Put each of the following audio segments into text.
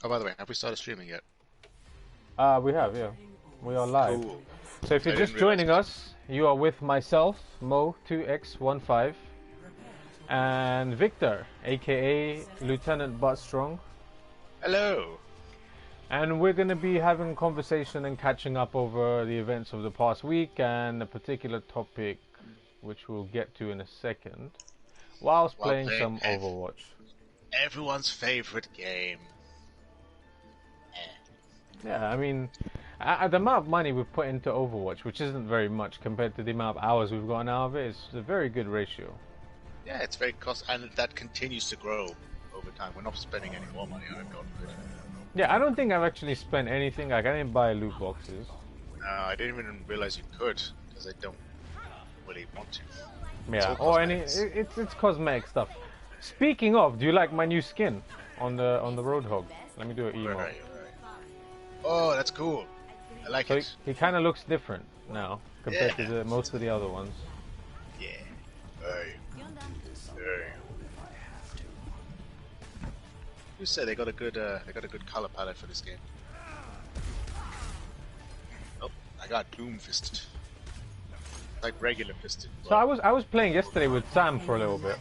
Oh, by the way, have we started streaming yet? We have, yeah. We are live. Cool. So if you're just joining us, you are with myself, Mo2x15, and Victor, aka LtButtstrong. Hello. And we're going to be having a conversation and catching up over the events of the past week and a particular topic which we'll get to in a second, whilst playing some Overwatch. Everyone's favorite game. Yeah, I mean, the amount of money we've put into Overwatch, which isn't very much compared to the amount of hours we've gotten out of it, is a very good ratio. Yeah, it's very cost, and that continues to grow over time. We're not spending any more money on it, God forbid. Yeah, I don't think I've actually spent anything. Like, I didn't buy loot boxes. No, I didn't even realize you could, because I don't really want to. Yeah, or it's cosmetic stuff. Speaking of, do you like my new skin on the Roadhog? Let me do an emo. Right. Oh, that's cool. I like it. So he kind of looks different now compared to most of the other ones. Yeah. Hey. You said they got a good color palette for this game. Oh, I got doom fisted. Like regular fisted. So I was playing yesterday with Sam for a little bit.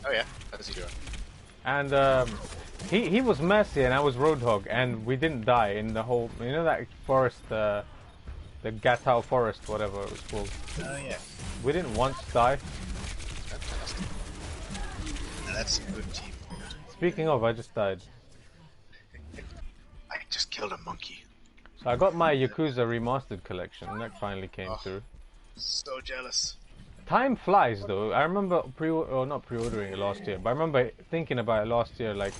Oh yeah, how does he do it? And he was Mercy and I was Roadhog, and we didn't die in the whole, you know, that forest, the Gatau forest, whatever it was called. Oh yeah. We didn't once die. Fantastic. Now that's a good team. Speaking of, I just died. I just killed a monkey. So I got my Yakuza Remastered collection, and that finally came through. So jealous. Time flies, though. I remember not pre-ordering it last year, but I remember thinking about it last year, like,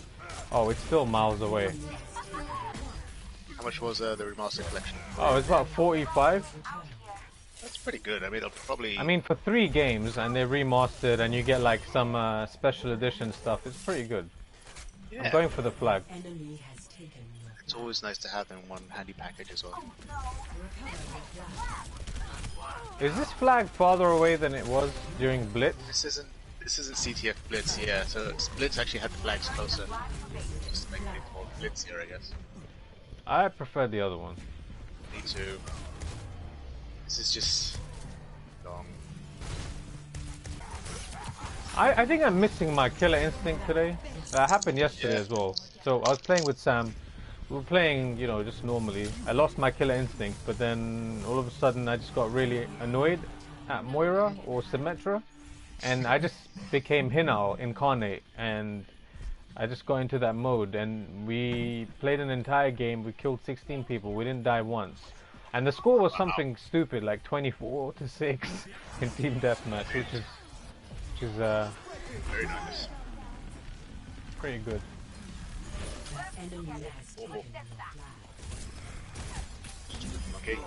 oh, it's still miles away. How much was the remastered collection? Oh, it's about 45. That's pretty good. I mean, it'll probably... I mean, for 3 games, and they're remastered, and you get, like, some special edition stuff, it's pretty good. Yeah. I'm going for the flag. It's always nice to have them in one handy package as well. Is this flag farther away than it was during Blitz? This isn't CTF Blitz, yeah. So Blitz actually had the flags closer. Just making it more Blitz here, I guess. I prefer the other one. Me too. This is just long. I think I'm missing my killer instinct today. That happened yesterday as well. So I was playing with Sam. We were playing, you know, just normally. I lost my killer instinct, but then all of a sudden I just got really annoyed at Moira or Symmetra, and I just became Hinao incarnate, and I just got into that mode, and we played an entire game. We killed 16 people. We didn't die once, and the score was something stupid like 24-6 in team deathmatch, which is very nice. Pretty good. Okay.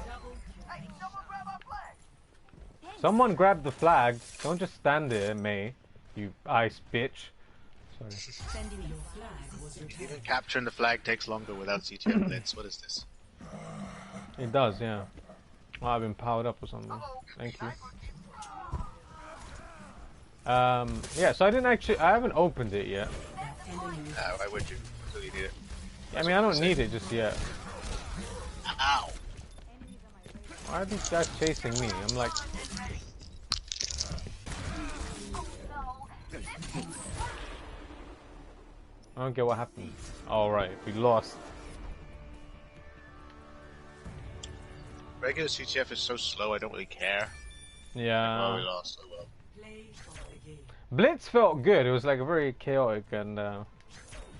Someone grab the flag. Don't just stand there, May. You ice bitch. Sorry. Even capturing the flag takes longer without CTF Blitz. What is this? It does, yeah. Well, I've been powered up or something. Thank you. Yeah, so I haven't opened it yet. Why would you? Until you need it. I mean, I don't need it just yet. Ow! Why are these guys chasing me? I'm like... I don't get what happened. Alright, we lost. Regular CTF is so slow, I don't really care. Yeah. Well, we lost. Oh well. Blitz felt good. It was like a very chaotic and...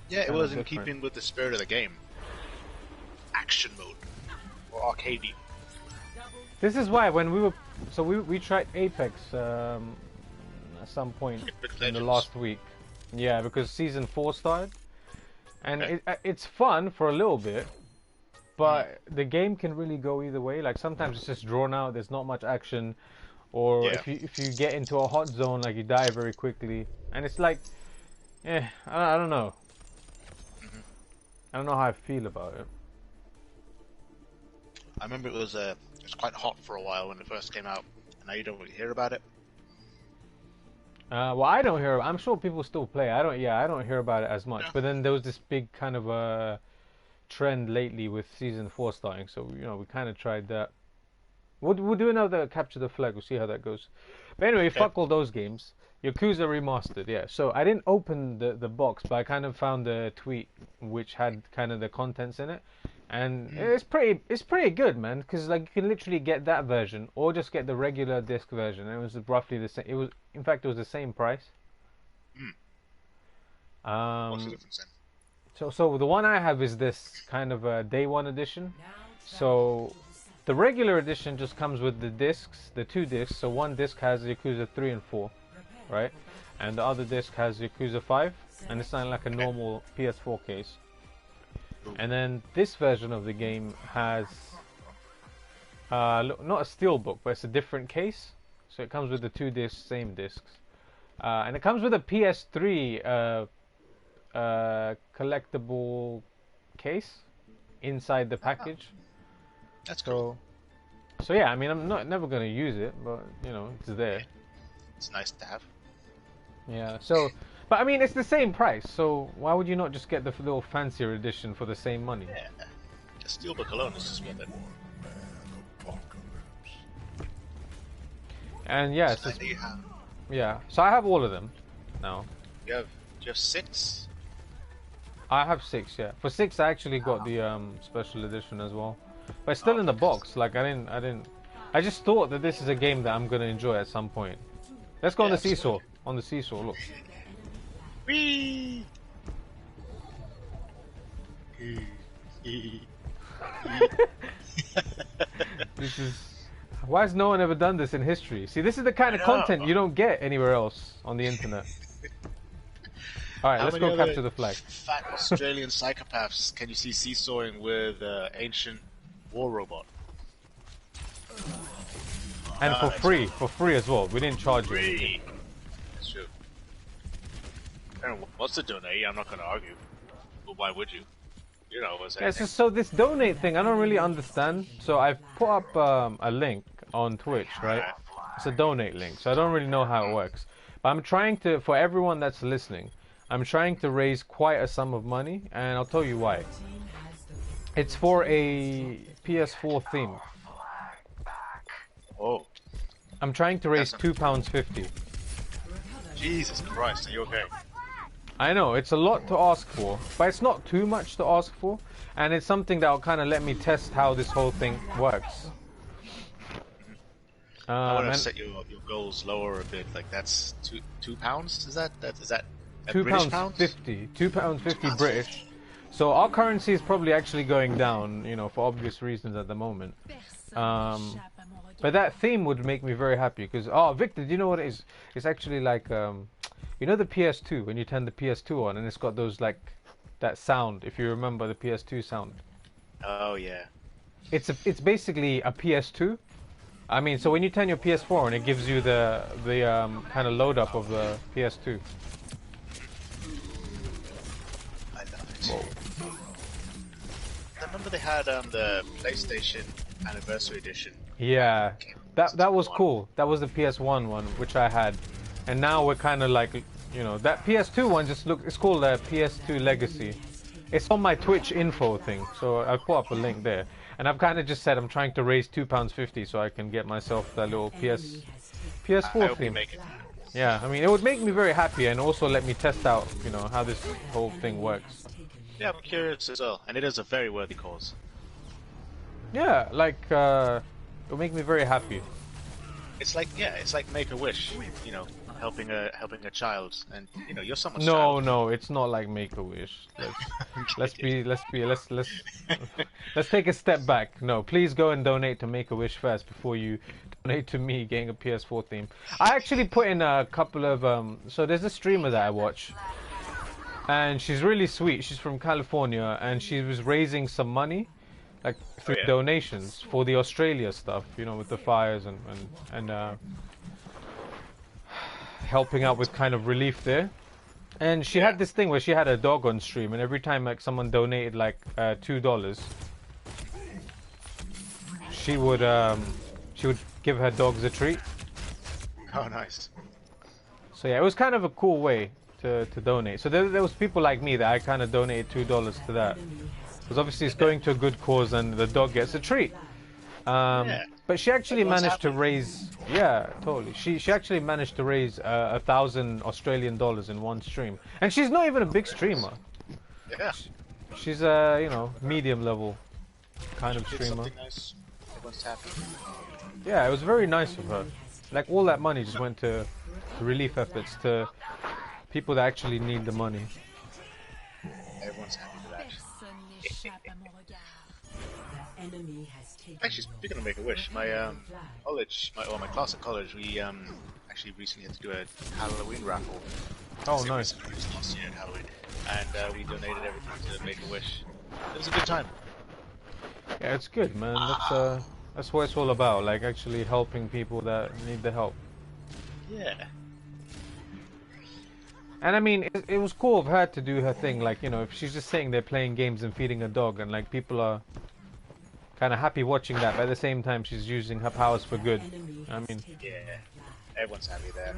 yeah, it was in keeping with the spirit of the game. Action mode. Or arcadey. This is why when we were... So we tried Apex at some point in the last week. Yeah, because Season 4 started. And it's fun for a little bit. But the game can really go either way. Like sometimes it's just drawn out. There's not much action. Or if you get into a hot zone, like you die very quickly. And it's like... I don't know. I don't know how I feel about it. I remember it was quite hot for a while when it first came out, and now you don't really hear about it. Well, I don't hear. I'm sure people still play. I don't. Yeah, I don't hear about it as much. Yeah. But then there was this big kind of trend lately with season 4 starting. So we kind of tried that. We'll do another capture the flag. We'll see how that goes. But anyway, Okay. fuck all those games. Yakuza Remastered. Yeah. So I didn't open the box, but I kind of found a tweet which had kind of the contents in it. And it's pretty good, man. Because like you can literally get that version, or just get the regular disc version. It was roughly the same. In fact, it was the same price. What's the difference then? So the one I have is this kind of a day one edition. So the regular edition just comes with the discs, the 2 discs. So one disc has Yakuza 3 and 4, right? And the other disc has Yakuza 5, and it's not like a normal PS4 case. And then this version of the game has not a steelbook, but it's a different case. So it comes with the 2 discs, same discs, and it comes with a PS3 collectible case inside the package. That's cool. So yeah, I mean, I'm never gonna use it, but you know, it's there. It's nice to have. Yeah. So, but I mean, it's the same price. So why would you not just get the little fancier edition for the same money? Yeah. The steelbook alone is just worth it. And yeah, So then you have. yeah. So I have all of them now. You have 6. I have 6. Yeah. For 6, I actually got the special edition as well. But it's still in the box. Like I didn't. I just thought that this is a game that I'm gonna enjoy at some point. Let's go on the seesaw. On the seesaw, look. Whee! This is. Why has no one ever done this in history? See, this is the kind of content you don't get anywhere else on the internet. Alright, let's go capture the flag. Fat Australian psychopaths can you see seesawing with ancient war robot? And for free as well. We didn't charge you anything. Free! That's true. I don't know, what's the donate? I'm not gonna argue. But why would you? You know, what's Yeah, so this donate thing, I don't really understand. So I've put up a link on Twitch, right? It's a donate link, so I don't really know how it works. But I'm trying to, for everyone that's listening, I'm trying to raise quite a sum of money, and I'll tell you why. It's for a PS4 theme. Oh. I'm trying to raise £2.50. Jesus Christ, are you okay? I know, it's a lot to ask for, but it's not too much to ask for, and it's something that'll kind of let me test how this whole thing works. I want to set your goals lower a bit. Like that's two pounds. Is that £2.50. £2.50 British. So our currency is probably actually going down, you know, for obvious reasons at the moment. But that theme would make me very happy because, oh, Victor, do you know what it is? It's actually like, you know, the PS2 when you turn the PS2 on and it's got those like that sound. If you remember the PS2 sound. Oh yeah. It's basically a PS2. I mean, so when you turn your PS4 on, it gives you the kind of load up of the PS2. I love it. Whoa. I remember they had the PlayStation Anniversary Edition. Yeah, that was cool. That was the PS1 one, which I had, and now we're kind of like, you know, that PS2 one just look. It's called PS2 Legacy. It's on my Twitch info thing, so I put up a link there. And I've kind of just said I'm trying to raise £2.50 so I can get myself that little PS4 theme. Yeah, I mean, it would make me very happy and also let me test out, you know, how this whole thing works. Yeah, I'm curious as well, and it is a very worthy cause. Yeah, like, it'll make me very happy. It's like, yeah, it's like Make-A-Wish, you know, helping a child, and you know, you're someone's No, child. no, it's not like Make-A-Wish. Let's take a step back. No, please go and donate to Make-A-Wish first before you donate to me getting a PS4 theme. I actually put in a couple of so there's a streamer that I watch, and she's really sweet. She's from California, and she was raising some money, like through donations for the Australia stuff, you know, with the fires and helping out with kind of relief there. And she had this thing where she had a dog on stream, and every time like someone donated like $2, she would give her dogs a treat. Oh, nice. So So yeah, it was kind of a cool way to donate. So there was people like me that I kind of donated $2 to that. Because obviously it's going to a good cause and the dog gets a treat. But she actually managed to raise, yeah, totally. She actually managed to raise 1,000 Australian dollars in one stream, and she's not even a big streamer. Yeah. She's a medium level kind of streamer. Something nice. Everyone's happy. Yeah, it was very nice of her. Like all that money just went to relief efforts to people that actually need the money. Everyone's happy for that. Actually, speaking of Make-A-Wish, my college, my class at college, we actually recently had to do a Halloween raffle. Oh, nice. Last year at Halloween, and we donated everything to Make-A-Wish. It was a good time. Yeah, it's good, man. That's what it's all about. Like actually helping people that need the help. Yeah. And I mean, it was cool of her to do her thing. Like, if she's just sitting there playing games and feeding a dog, and like people are kind of happy watching that, but at the same time she's using her powers for good. I mean, yeah, everyone's happy there.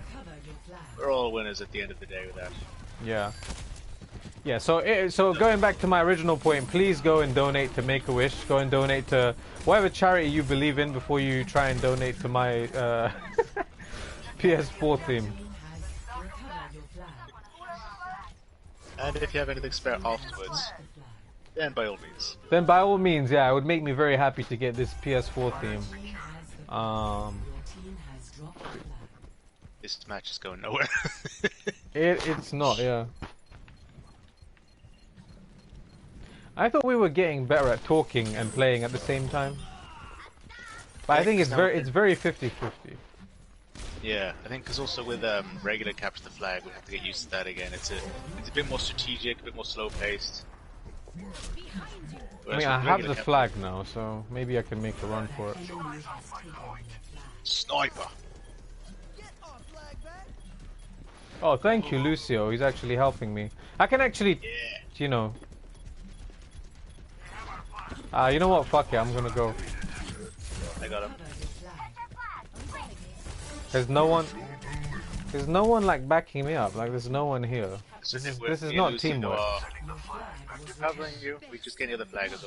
We're all winners at the end of the day with that. Yeah. Yeah, so going back to my original point, please go and donate to Make-A-Wish. Go and donate to whatever charity you believe in before you try and donate to my PS4 theme. And if you have anything spare afterwards, then by all means. Then by all means, yeah, it would make me very happy to get this PS4 theme. This match is going nowhere. It's not, yeah. I thought we were getting better at talking and playing at the same time. But I think it's very 50-50. Yeah, I think because also with regular capture the flag, we have to get used to that again. It's a bit more strategic, a bit more slow paced. I mean, I have the flag now, so maybe I can make a run for it. Sniper. Oh, thank you, Lucio. He's actually helping me. I can actually, you know what? Fuck it, I'm gonna go. I got him. There's no one like backing me up. Like there's no one here. This is not teamwork. Covering you. We just get the other flag as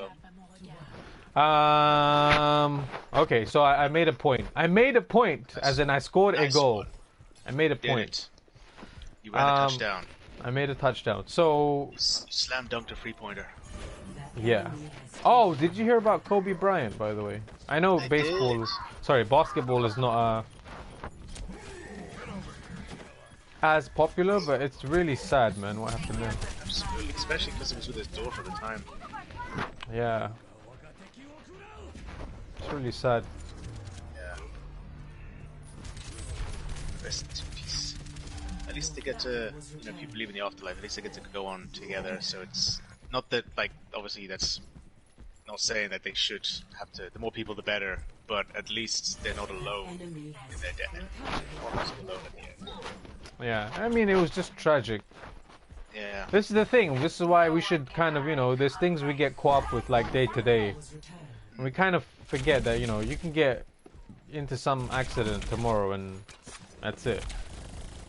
well. Okay, so I made a point. I made a point, as in I scored a goal. I made a point. You ran a touchdown. I made a touchdown. So you slam dunked a 3-pointer. Yeah. Oh, did you hear about Kobe Bryant, by the way? I know basketball is not as popular, but it's really sad, man, what happened there. Absolutely, especially because it was with his daughter at the time. Yeah. It's really sad. Yeah. Rest in peace. At least they get to, if you believe in the afterlife, at least they get to go on together, so it's not that, like, obviously that's not saying that they should have to, the more people the better, but at least they're not alone in their death. Almost alone at the end. Yeah, I mean, it was just tragic. Yeah. This is the thing, this is why we should kind of, there's things we get caught up with, like, day to day. And we kind of forget that, you can get into some accident tomorrow and that's it.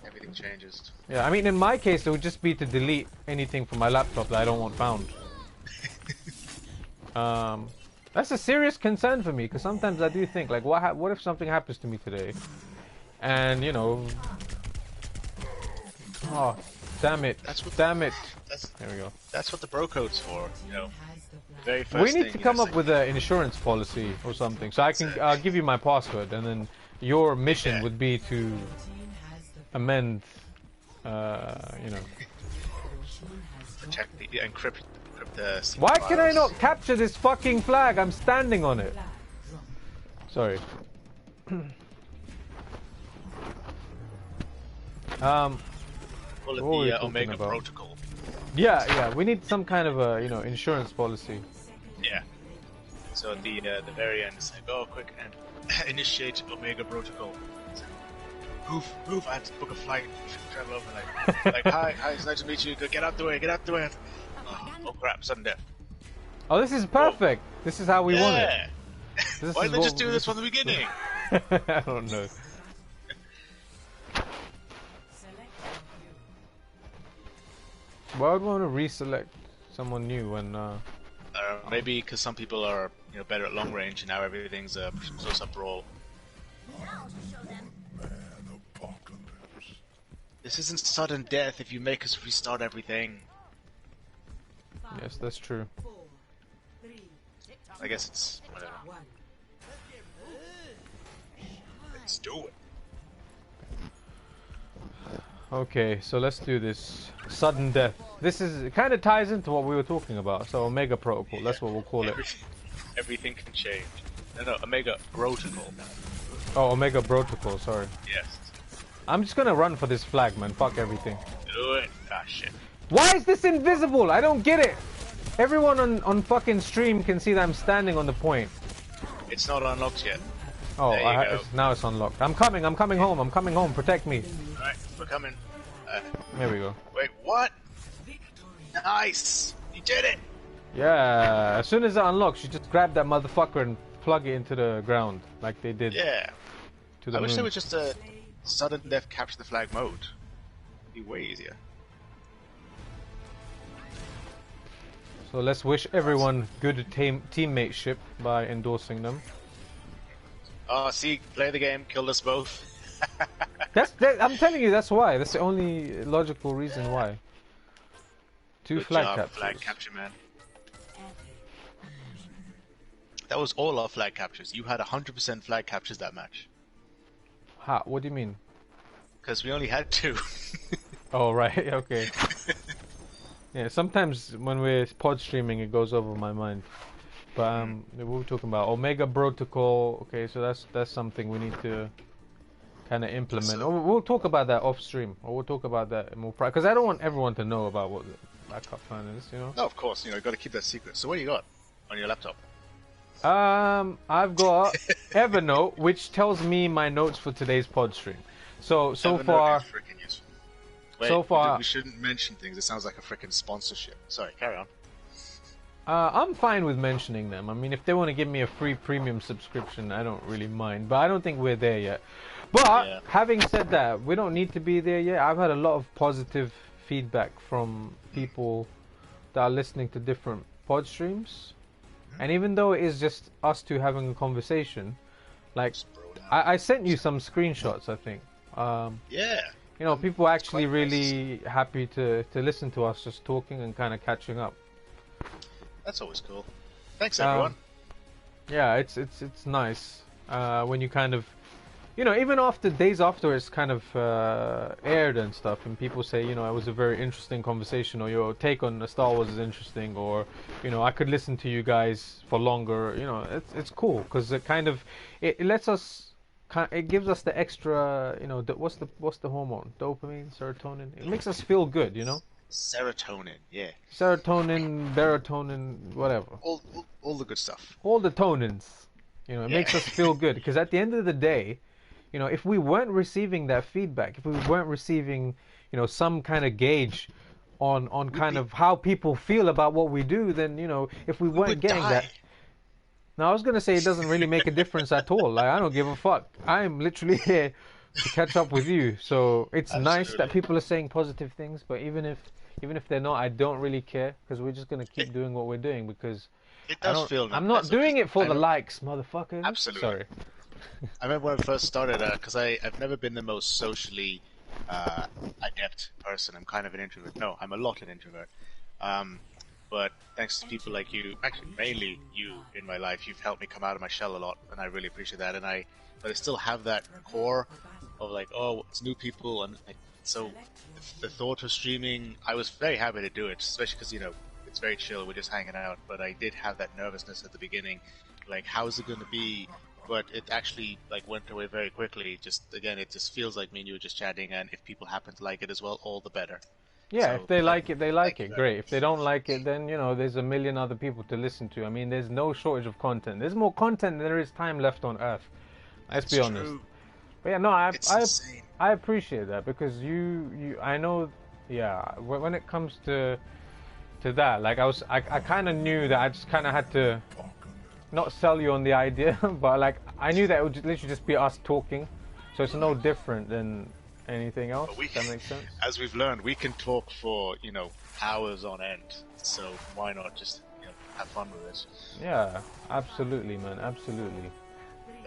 Everything changes. Yeah, I mean, in my case, it would just be to delete anything from my laptop that I don't want found. That's a serious concern for me, because sometimes I do think, like, what if something happens to me today? And, oh, damn it. Damn it. There we go. That's what the bro code's for, Very first we need to come up with an insurance policy or something, so I can give you my password, and then your mission would be to amend, protect the encrypt the. Why can I not capture this fucking flag? I'm standing on it. Sorry. Call it the Omega Protocol. Yeah, we need some kind of a insurance policy. Yeah. So at the very end, it's like, oh, quick and initiate Omega Protocol. Move! I had to book a flight, travel over. Like, hi, it's nice to meet you. Get out the way, Oh crap! Sudden death. Oh, this is perfect. This is how we want it. Why didn't they just do this from the beginning? I don't know. Why would I want to reselect someone new when? Maybe because some people are better at long range, and now everything's a close-up brawl. This isn't sudden death if you make us restart everything. Yes, that's true. I guess it's whatever. Let's do it. Okay, so let's do this. Sudden death. It kind of ties into what we were talking about. So Omega Protocol, that's what we'll call it. Everything can change. No, Omega Protocol. Oh, Omega Protocol, sorry. Yes. I'm just gonna run for this flag, man. Fuck everything. Do it. Ah, shit. Why is this invisible? I don't get it. Everyone on fucking stream can see that I'm standing on the point. It's not unlocked yet. Oh, now it's unlocked. I'm coming home. Protect me. Alright, we're coming. There we go. Wait, what? Nice! You did it! Yeah, as soon as it unlocks, you just grab that motherfucker and plug it into the ground, like they did. Yeah. To the I wish moon. there was just a sudden death capture the flag mode. It'd be way easier. So let's wish everyone good teammateship by endorsing them. Oh, see, play the game, killed us both. I'm telling you, that's why. That's the only logical reason why. Two Good flag job, captures. flag capture, man. That was all our flag captures. You had 100% flag captures that match. Ha, what do you mean? Because we only had 2. Oh, right, okay. Yeah, sometimes when we're pod streaming, it goes over my mind. But what were we talking about? Omega Protocol. Okay, so that's something we need to kind of implement. So, we'll talk about that off stream, or we'll talk about that more because I don't want everyone to know about what the backup plan is. No, of course. You got to keep that secret. So what do you got on your laptop? I've got Evernote, which tells me my notes for today's pod stream. So Evernote far, is freaking useful. Wait, so far, we shouldn't mention things. It sounds like a freaking sponsorship. Sorry, carry on. I'm fine with mentioning them. I mean, if they want to give me a free premium subscription, I don't really mind. But I don't think we're there yet. But having said that, we don't need to be there yet. I've had a lot of positive feedback from people that are listening to different pod streams. And even though it is just us two having a conversation, like I sent you some screenshots, I think. Yeah. You know, people are actually really happy to listen to us just talking and kind of catching up. That's always cool. Thanks, everyone. Yeah, it's nice when you kind of, you know, even after days after it's kind of aired and stuff, and people say, you know, it was a very interesting conversation, or your take on Star Wars is interesting, or, you know, I could listen to you guys for longer. You know, it's cool because it kind of it lets us, it gives us the extra, you know, what's the hormone? Dopamine, serotonin. It makes us feel good, you know. Serotonin, yeah. Serotonin, barotonin, whatever. All the good stuff. All the tonins. You know, it makes us feel good because at the end of the day, you know, if we weren't receiving that feedback, if we weren't receiving, you know, some kind of gauge on kind of how people feel about what we do, then, you know, if we weren't getting that. Now, I was going to say it doesn't really make a difference at all. Like, I don't give a fuck. I'm literally here to catch up with you. So it's nice that people are saying positive things, but even if they're not, I don't really care because we're just going to keep doing what we're doing because it does feel nice. I'm not doing it for the likes, motherfuckers. Absolutely. Sorry. I remember when I first started, because I've never been the most socially adept person. I'm kind of an introvert. No, I'm a lot an introvert. But thanks to people like you, actually mainly you in my life, you've helped me come out of my shell a lot, and I really appreciate that. But I still have that core of like, oh, it's new people, and so the thought of streaming, I was very happy to do it, especially because, you know, it's very chill, we're just hanging out, but I did have that nervousness at the beginning, like, how's it going to be? But it actually, like, went away very quickly. Just, again, it just feels like me and you were just chatting, and if people happen to like it as well, all the better. Yeah, So, if they like it, they like it. Great. Much. If they don't like it, then, you know, there's a million other people to listen to. I mean, there's no shortage of content. There's more content than there is time left on Earth. Let's be honest. True. But yeah, no, Insane. I appreciate that because you I know, yeah, when it comes to that, like I kind of knew that I just kind of had to not sell you on the idea, but like I knew that it would literally just be us talking, so it's no different than anything else. But we, That makes sense. as we've learned, we can talk for hours on end. So why not just have fun with it? Yeah, absolutely, man, absolutely.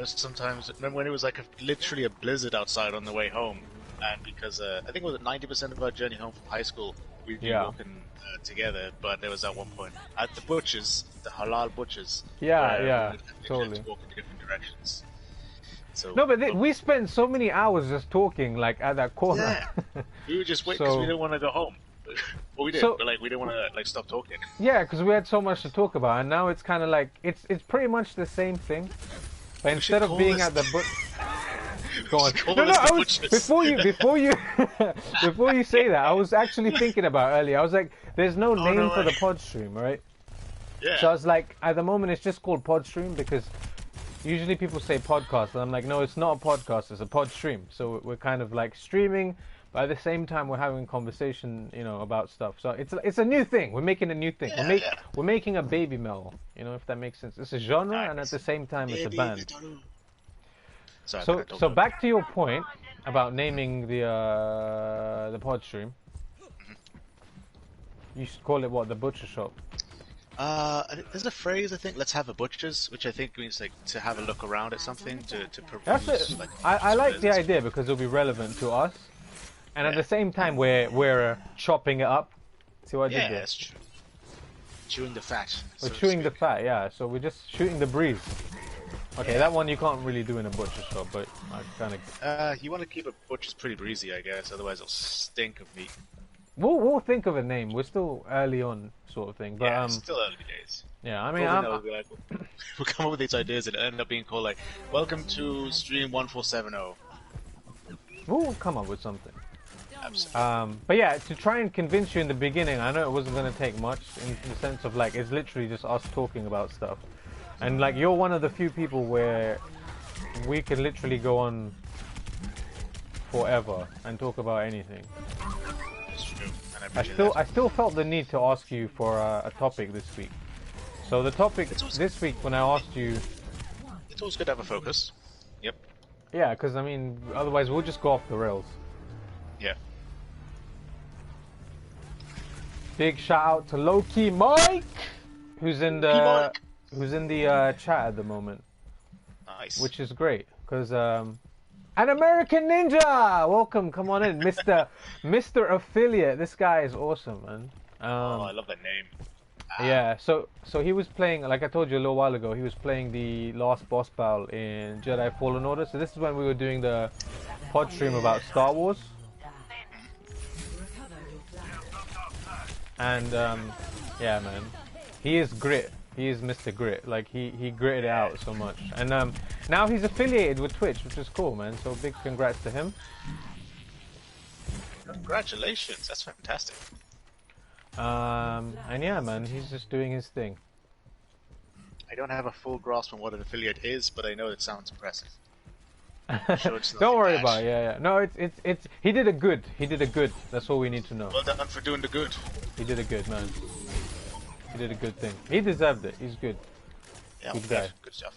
Sometimes, remember when it was like literally a blizzard outside on the way home, and because I think it was 90% of our journey home from high school, we'd be walking together. But there was at one point at the butchers, the halal butchers. Yeah, where yeah, we would totally. walk in different directions. So No, but we spent so many hours just talking, like at that corner. Yeah, we would just wait because we didn't want to go home. Well, we did, but like we didn't want to like stop talking. Yeah, because we had so much to talk about, and now it's kind of like it's pretty much the same thing. But instead of being at the go on. No, I was before you before you say that, I was actually thinking about earlier. I was like, there's no name for the PodStream, right? Yeah. So I was like, at the moment, it's just called PodStream because usually people say podcast, and I'm like, no, it's not a podcast, it's a PodStream. So we're kind of like streaming, but at the same time, we're having a conversation, about stuff. So it's a new thing. We're making a new thing. We're making a baby metal, if that makes sense. It's a genre, and at the same time, it's a band. So back to your point about naming the PodStream. You should call it what? The butcher shop. There's a phrase, I think, let's have a butcher's, which I think means like to have a look around at something, to That's it. like, I like the idea because it'll be relevant to us, and at the same time we're chopping it up. See what I did there? Yeah, that's true. Chewing the fat. We're chewing the fat, yeah. So we're just shooting the breeze. Okay, that one you can't really do in a butcher shop, but I kind of. You want to keep a butcher's pretty breezy, I guess. Otherwise, it'll stink of meat. We'll think of a name. We're still early on, sort of thing. But yeah, still early days. Yeah, I mean, we'll come up with these ideas and it'll end up being called like, "Welcome to Stream 1470." We'll come up with something. Absolutely. But yeah, to try and convince you in the beginning, I know it wasn't going to take much in the sense of like it's literally just us talking about stuff, and like you're one of the few people where we can literally go on forever and talk about anything. I still felt the need to ask you for a topic this week. So the topic this week, when I asked you, it's always good to have a focus. Yep. Yeah, because I mean, otherwise we'll just go off the rails. Yeah. Big shout out to Low-Key Mike, who's in the chat at the moment. Nice. Which is great because an American Ninja, welcome, come on in, Mr. Affiliate. This guy is awesome, man. I love that name. Yeah, so he was playing, like I told you a little while ago, he was playing the last boss battle in Jedi Fallen Order. So this is when we were doing the pod stream about Star Wars. And yeah, man, he is grit. He is Mr. Grit. Like he gritted it out so much. And now he's affiliated with Twitch, which is cool, man. So big congrats to him. Congratulations, that's fantastic. And yeah, man, he's just doing his thing. I don't have a full grasp on what an affiliate is, but I know it sounds impressive. Sure, don't worry about it. Yeah. No, it's he did a good. He did a good. That's all we need to know. Well done for doing the good. He did a good, man. He did a good thing. He deserved it. He's good. Yeah, good guy. Good stuff.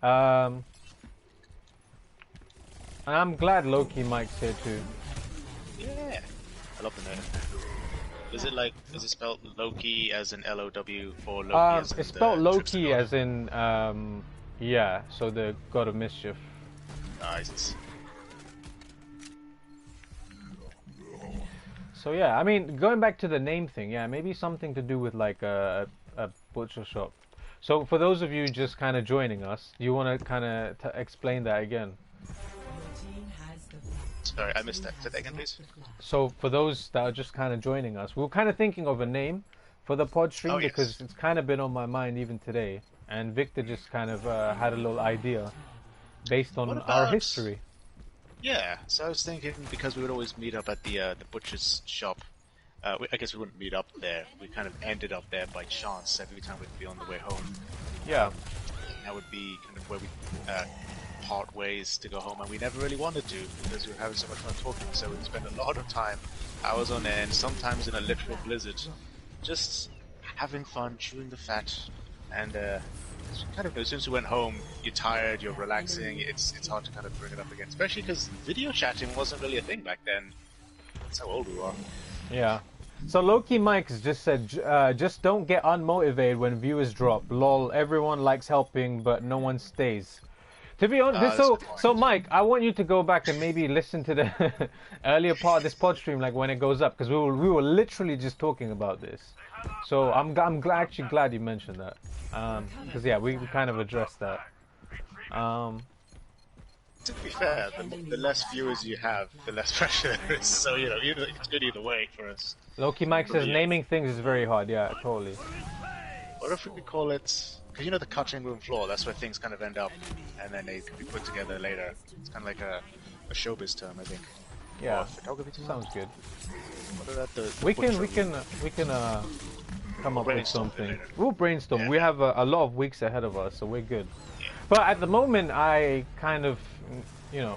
And I'm glad Low-Key Mike's here too. Yeah, I love the name. Is it spelled Loki as in L-O-W or Loki as in it's spelled Loki as in yeah, so the god of mischief. Nice. So yeah, I mean, going back to the name thing, yeah, maybe something to do with like a butcher shop. So for those of you just kind of joining us, you want to kind of explain that again? Sorry, I missed that. Say that again, please. So for those that are just kind of joining us, we were kind of thinking of a name for the pod stream because it's kind of been on my mind even today. And Victor just kind of had a little idea based on our history. Yeah, so I was thinking because we would always meet up at the butcher's shop. I guess we wouldn't meet up there. We kind of ended up there by chance every time we'd be on the way home. Yeah. And that would be kind of where we part ways to go home, and we never really wanted to because we were having so much fun talking. So we'd spend a lot of time, hours on end, sometimes in a literal blizzard, just having fun, chewing the fat, and kind of, as soon as you went home, you're tired, you're relaxing. It's hard to kind of bring it up again, especially because video chatting wasn't really a thing back then. That's how old we are. Yeah. So Loki Mike's just said, just don't get unmotivated when viewers drop. Lol, everyone likes helping, but no one stays. To be honest, so Mike, I want you to go back and maybe listen to the earlier part of this pod stream, like when it goes up, because we were literally just talking about this. So I'm actually glad you mentioned that, because yeah, we kind of addressed that. To be fair, the less viewers you have, the less pressure there is. So it's good either way for us. Loki Mike says naming things is very hard. Yeah, totally. What if we call it? Because the cutting room floor, that's where things kind of end up, and then they can be put together later. It's kind of like a showbiz term, I think. Yeah, photography term? Sounds good. What about we can come up with something. We'll brainstorm. Yeah. We have a lot of weeks ahead of us, so we're good. Yeah. But at the moment, I kind of,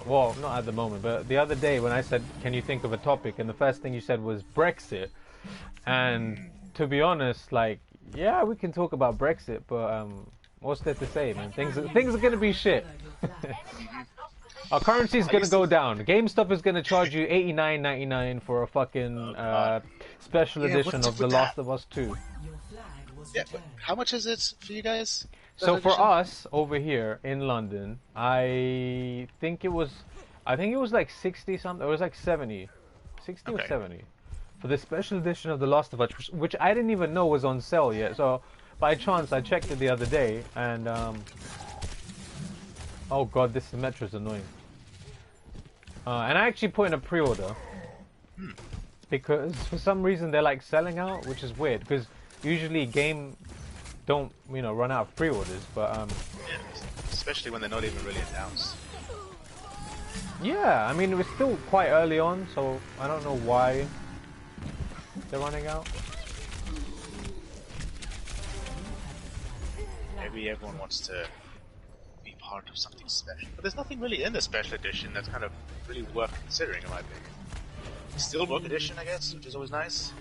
well, not at the moment, but the other day when I said, "Can you think of a topic?" and the first thing you said was Brexit, and to be honest, like. Yeah, we can talk about Brexit, but what's there to say, man? Things are gonna be shit. Our currency is gonna go down. GameStop is gonna charge you $89.99 for a fucking special edition of The Last of Us 2. Yeah, but how much is it for you guys? So for us over here in London, I think it was like 60 something. It was like 70, 60 or 70. For the special edition of The Last of Us, which I didn't even know was on sale yet. So, by chance, I checked it the other day, and oh god, this Metro is annoying. And I actually put in a pre-order because for some reason they're like selling out, which is weird. Because usually game don't run out of pre-orders, but yeah, especially when they're not even really announced. Yeah, I mean it was still quite early on, so I don't know why. They're running out. Maybe everyone wants to be part of something special, but there's nothing really in the special edition that's kind of really worth considering, in my opinion. Steelbook edition, I guess, which is always nice.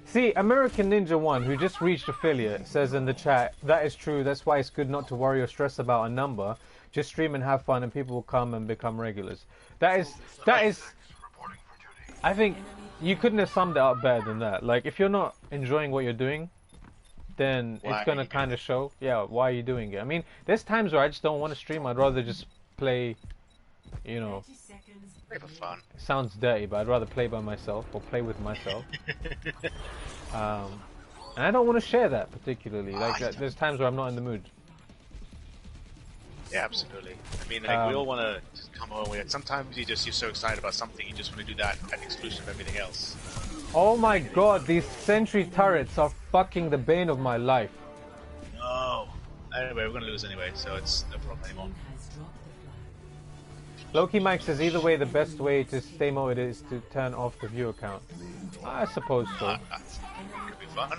See, American Ninja 1, who just reached affiliate, says in the chat, that is true, that's why it's good not to worry or stress about a number. Just stream and have fun and people will come and become regulars. That is I think you couldn't have summed it up better than that. Like, if you're not enjoying what you're doing, then it's gonna kind of show. Yeah, why are you doing it? I mean, there's times where I just don't want to stream. I'd rather just play, Play for fun. It sounds dirty, but I'd rather play by myself or play with myself. And I don't want to share that particularly. Like, there's times where I'm not in the mood. Yeah, absolutely. I mean, like, we all want to just come home with it. Sometimes you're so excited about something, you just want to do that at the exclusion of everything else. Oh my god, these sentry turrets are fucking the bane of my life. No. Anyway, we're going to lose anyway, so it's no problem anymore. Loki Mike says either way, the best way to stay motivated is to turn off the view account. I suppose so. That could be fun.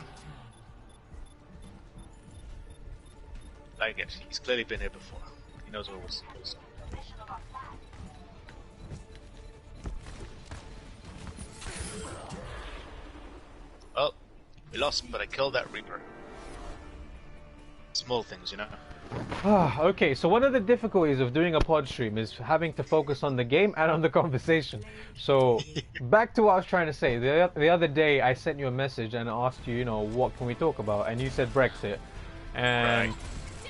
Like it, he's clearly been here before. He knows what was. Well, we lost, but I killed that Reaper. Small things, Okay, so one of the difficulties of doing a pod stream is having to focus on the game and on the conversation. So, back to what I was trying to say. The other day, I sent you a message and asked you, what can we talk about? And you said Brexit. And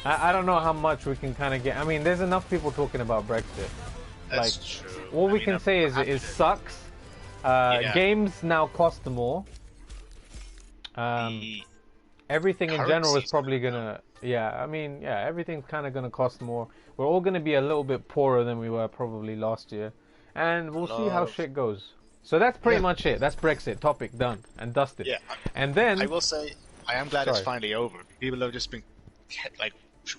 I don't know how much we can kind of get. I mean, there's enough people talking about Brexit. That's true. All we can say is it sucks. Games now cost more. Everything in general is probably gonna, everything's kind of gonna cost more. We're all gonna be a little bit poorer than we were probably last year, and we'll see how shit goes. So that's pretty much it. That's Brexit. Topic done and dusted. Yeah. And then I will say, I am glad it's finally over. People have just been like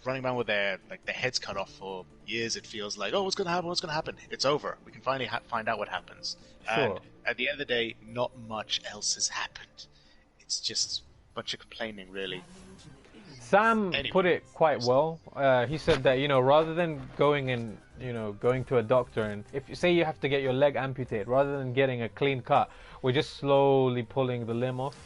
running around with their heads cut off for years. It feels like, oh, what's gonna happen? What's gonna happen? It's over. We can finally find out what happens. Sure. And at the end of the day, not much else has happened. It's just a bunch of complaining, really. Sam put it quite well. He said that, rather than going to a doctor, and if you say you have to get your leg amputated, rather than getting a clean cut, we're just slowly pulling the limb off.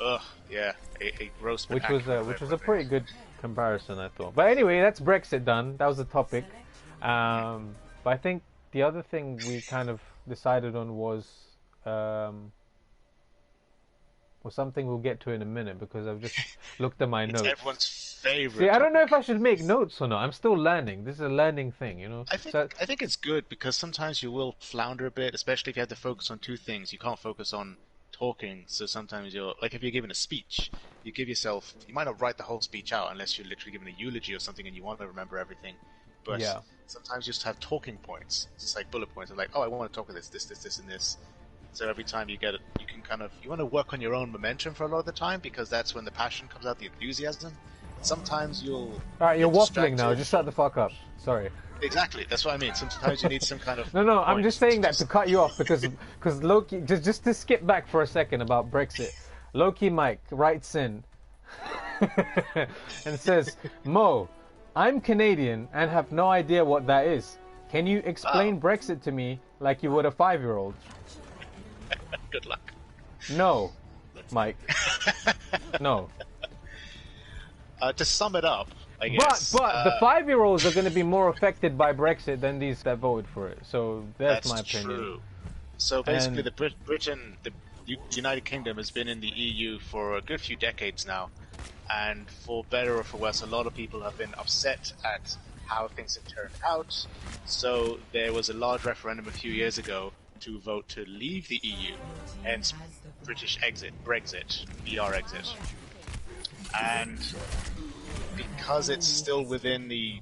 Ugh. Yeah, a roast. Which was a pretty good comparison, I thought. But anyway, that's Brexit done. That was the topic. But I think the other thing we kind of decided on was something we'll get to in a minute because I've just looked at my notes. It's everyone's favorite. See, I don't know if I should make notes or not. I'm still learning. This is a learning thing, you know. I think it's good because sometimes you will flounder a bit, especially if you have to focus on two things. You can't focus on talking, so sometimes you're like if you're giving a speech, you might not write the whole speech out unless you're literally giving a eulogy or something and you want to remember everything. But sometimes you just have talking points, just like bullet points. Like, oh, I want to talk about this, and this. So every time you get it, you can you want to work on your own momentum for a lot of the time because that's when the passion comes out, the enthusiasm. Sometimes you'll. All right, you're waffling now. Just shut the fuck up. Sorry. Exactly, that's what I mean. Sometimes you need some kind of. No, I'm just saying that to cut you off because Loki. Just to skip back for a second about Brexit, Loki Mike writes in and says, "Mo, I'm Canadian and have no idea what that is. Can you explain Brexit to me like you would a 5-year-old?" Good luck. No, Mike. No. To sum it up, I guess. But the 5-year-olds are going to be more affected by Brexit than these that voted for it. So that's my opinion. True. So basically, the United Kingdom has been in the EU for a good few decades now, and for better or for worse, a lot of people have been upset at how things have turned out. So there was a large referendum a few years ago to vote to leave the EU, hence British exit, Brexit, BR exit. And because it's still within the,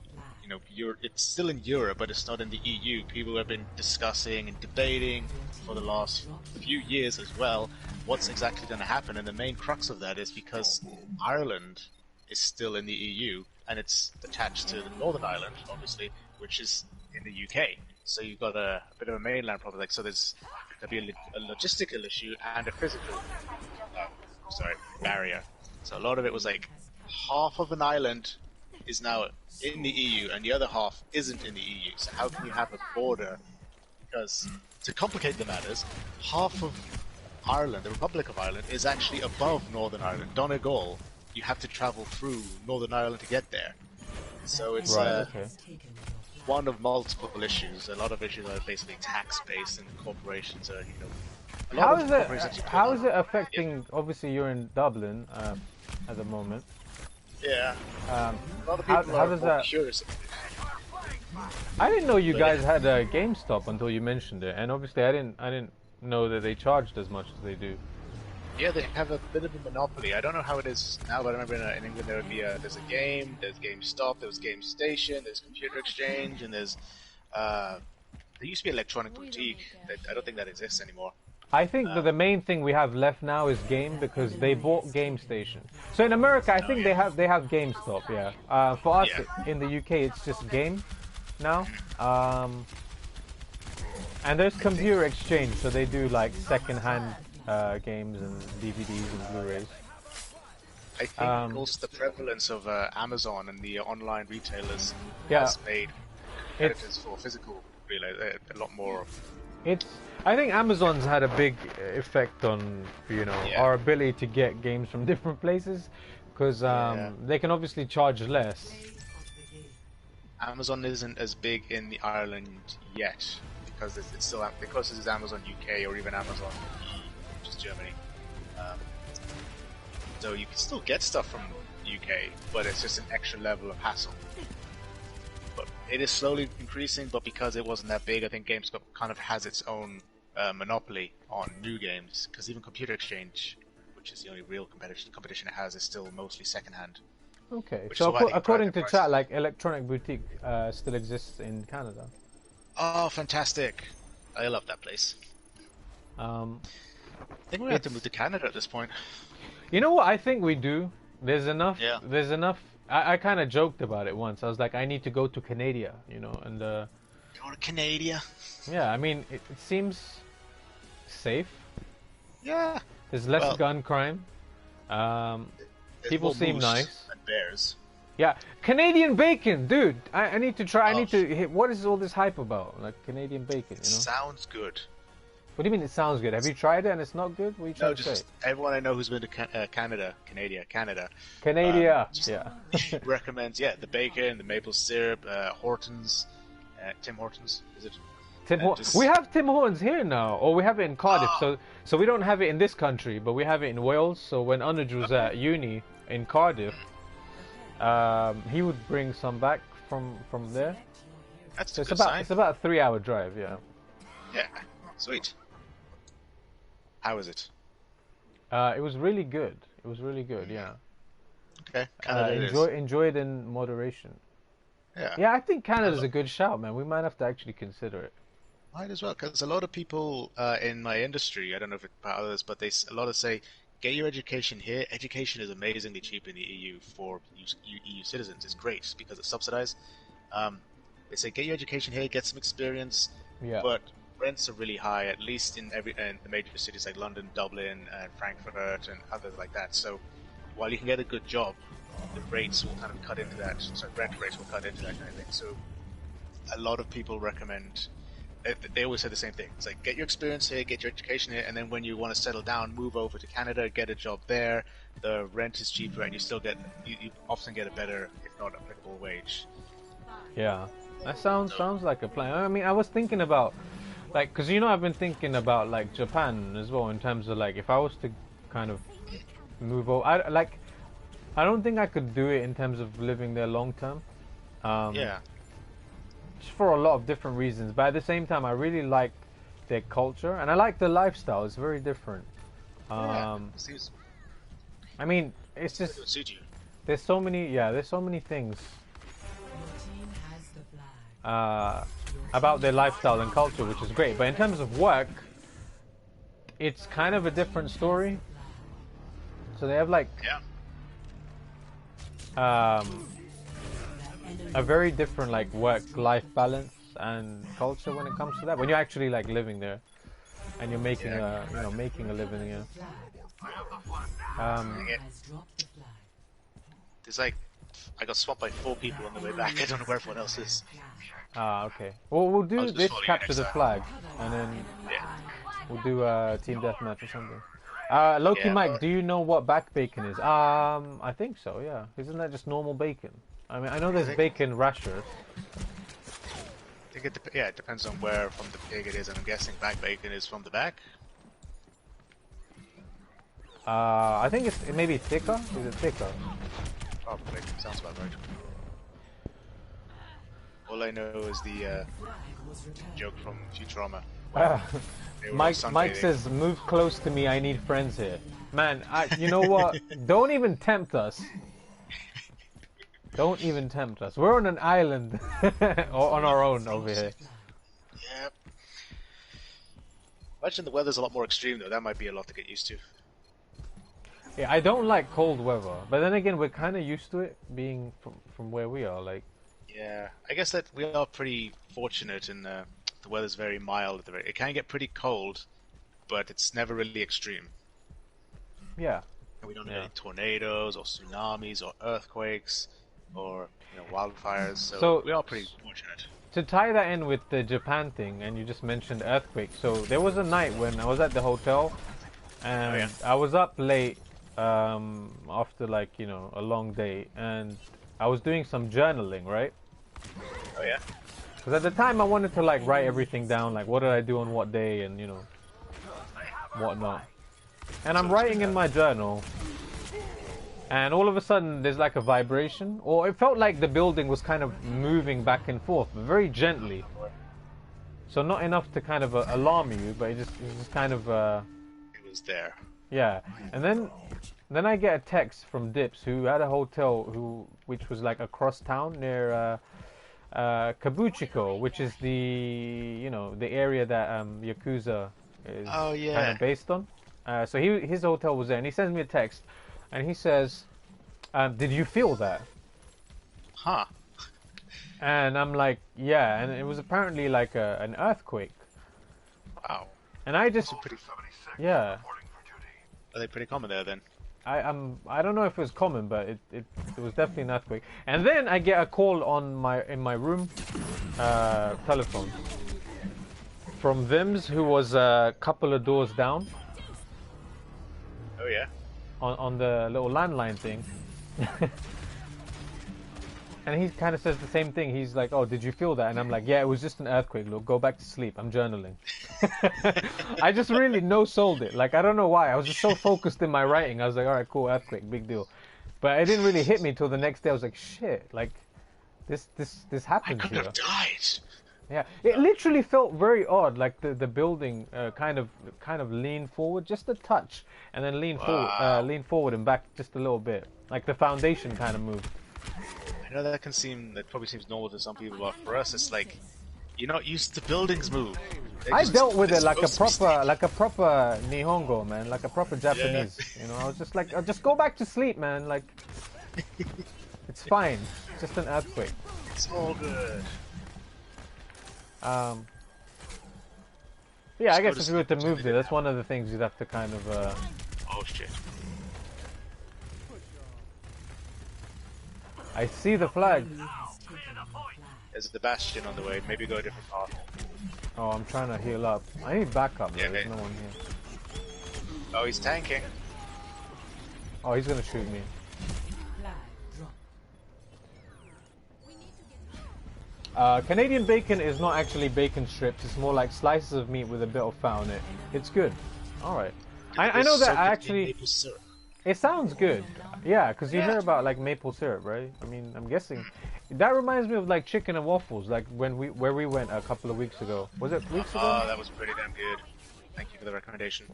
it's still in Europe, but it's not in the EU, people have been discussing and debating for the last few years as well what's exactly going to happen. And the main crux of that is because Ireland is still in the EU, and it's attached to Northern Ireland, obviously, which is in the UK. So you've got a bit of a mainland problem. Like, so there'll be a logistical issue and a physical barrier. So a lot of it was like half of an island is now in the EU and the other half isn't in the EU. So how can you have a border? Because to complicate the matters, half of Ireland, the Republic of Ireland, is actually above Northern Ireland. Donegal, you have to travel through Northern Ireland to get there. So it's one of multiple issues. A lot of issues are basically tax-based, and corporations are, How is it affecting? Obviously, you're in Dublin at the moment. Yeah. A lot of people how does that? Curious. I didn't know you guys had a GameStop until you mentioned it, and obviously I didn't know that they charged as much as they do. Yeah, they have a bit of a monopoly. I don't know how it is now, but I remember in England there would be there's GameStop, there was GameStation, there's Computer Exchange, and there's there used to be Electronic Boutique. I don't think that exists anymore. I think that the main thing we have left now is Game, because they bought GameStation. So in America, I think they have GameStop. Yeah. For us in the UK, it's just Game now. And there's Computer Exchange, so they do like second-hand games and DVDs and Blu-rays. I think also the prevalence of Amazon and the online retailers has made competitors for physical a lot more. I think Amazon's had a big effect on our ability to get games from different places, because they can obviously charge less. Amazon isn't as big in the Ireland yet because it's still because this is Amazon UK or even Amazon E, which is Germany. So you can still get stuff from UK, but it's just an extra level of hassle. But it is slowly increasing, but because it wasn't that big, I think GameStop kind of has its own monopoly on new games, because even Computer Exchange, which is the only real competition it has, is still mostly secondhand. Okay, so according to chat, like Electronic Boutique still exists in Canada. Oh, fantastic! I love that place. I think we have to move to Canada at this point. You know what I think we do? There's enough. Yeah. There's enough. I kind of joked about it once. I was like, I need to go to Canada, and go to Canada. Yeah, I mean, it seems safe. Yeah. There's less gun crime. People seem nice. And bears. Yeah, Canadian bacon, dude. I need to try. I need to hit. What is all this hype about? Like Canadian bacon, Sounds good. What do you mean it sounds good? Have you tried it and it's not good? What are you No, trying to say? just everyone I know who's been to Canada, Canada, just yeah. recommends, yeah, the bacon, the maple syrup, Hortons, Tim Hortons, is it? We have Tim Hortons here now, or we have it in Cardiff. Oh. So we don't have it in this country, but we have it in Wales. So when Anuj was at uni in Cardiff, he would bring some back from there. That's So a good sign. it's about a 3-hour drive, yeah. Yeah, sweet. How was it? It was really good. It was really good, yeah. Okay, Canada Enjoy it in moderation. Yeah. Yeah, I think Canada's a good shout, man. We might have to actually consider it. Might as well, because a lot of people in my industry, I don't know if it's about others, but a lot of say, get your education here. Education is amazingly cheap in the EU for EU citizens. It's great because it's subsidized. They say, get your education here, get some experience, Yeah. but rents are really high, at least in the major cities like London, Dublin, and Frankfurt, and others like that. So while you can get a good job, the rates will kind of cut into that. So rent rates will cut into that kind of thing. So a lot of people recommend. They always say the same thing. It's like, get your experience here, get your education here, and then when you want to settle down, move over to Canada, get a job there. The rent is cheaper, and you still get you often get a better, if not applicable, wage. Yeah, that sounds like a plan. I mean, I was thinking about, like, because I've been thinking about like Japan as well in terms of like if I was to kind of move over. I don't think I could do it in terms of living there long term. Yeah. Just for a lot of different reasons, but at the same time, I really like their culture and I like the lifestyle. It's very different. I mean, it's just Suit you. there's so many things about their lifestyle and culture, which is great. But in terms of work, it's kind of a different story. So they have like a very different like work-life balance and culture when it comes to that. When you're actually like living there and you're making making a living, There's like, I got swamped by 4 people on the way back. I don't know where everyone else is. Okay. Well, we'll do this following capture next the time. flag, and then we'll do a team deathmatch or something. Loki Mike, do you know what back bacon is? I think so. Yeah. Isn't that just normal bacon? I mean, I know there's bacon rashers. I think it depends on where from the pig it is. And I'm guessing back bacon is from the back. I think it may be thicker. Is it thicker? Probably. Sounds about right. All I know is the joke from Futurama. Mike says, "Move close to me. I need friends here." Man, you know what? Don't even tempt us. Don't even tempt us. We're on an island, or on our own over here. Yeah. Imagine the weather's a lot more extreme though. That might be a lot to get used to. Yeah, I don't like cold weather, but then again, we're kind of used to it being from where we are. Like, yeah, I guess that we are pretty fortunate in the weather's very mild. It can get pretty cold, but it's never really extreme. yeah, We don't have any tornadoes or tsunamis or earthquakes or wildfires. So we are pretty fortunate. To tie that in with the Japan thing, and you just mentioned earthquake. So there was a night when I was at the hotel, and I was up late after like a long day, and I was doing some journaling, right? Oh yeah. Because at the time I wanted to like write everything down, like what did I do on what day, and whatnot. And I'm writing in my journal, and all of a sudden there's like a vibration, or it felt like the building was kind of moving back and forth, but very gently. So not enough to kind of alarm you, but it was just kind of It was there. yeah. And then I get a text from Dips, who had a hotel which was like across town near Kabuchiko, which is the the area that Yakuza is kind of based on. So his hotel was there, and he sends me a text, and he says, "Did you feel that?" Huh. And I'm like, "Yeah," and it was apparently like an earthquake. Wow. And I just yeah. Are they pretty common there then? I don't know if it was common, but it was definitely an earthquake. And then I get a call in my room telephone from Vims, who was a couple of doors down. Oh yeah. On the little landline thing. And he kind of says the same thing. He's like, "Oh, did you feel that?" And I'm like, "Yeah, it was just an earthquake. Look, go back to sleep. I'm journaling." I just really no-sold it. Like, I don't know why. I was just so focused in my writing. I was like, "All right, cool, earthquake, big deal." But it didn't really hit me till the next day. I was like, "Shit, like, this happened I could here." have died. Yeah, it literally felt very odd. Like the building kind of leaned forward just a touch, and then lean forward and back just a little bit. Like the foundation kind of moved. I know that probably seems normal to some people, but for us, it's like you're not used to buildings move. I dealt with it like a proper Nihongo, man, like a proper Japanese. Yeah. You know, I was just like, just go back to sleep, man. Like, it's fine. It's just an earthquake. It's all good. Yeah, I guess if you were to move there, that's one of the things you'd have to kind of. Oh shit! I see the flag. There's the bastion on the way. Maybe go a different path. Oh, I'm trying to heal up. I need backup. Yeah, There's no one here. Oh, he's tanking. Oh, he's gonna shoot me. Canadian bacon is not actually bacon strips. It's more like slices of meat with a bit of fat on it. It's good. All right. I know that I actually. It sounds good. Yeah, because you hear about like maple syrup, right? I mean, I'm guessing. That reminds me of like chicken and waffles, like where we went a couple of weeks ago. Was it weeks ago? Oh, that was pretty damn good. Thank you for the recommendation.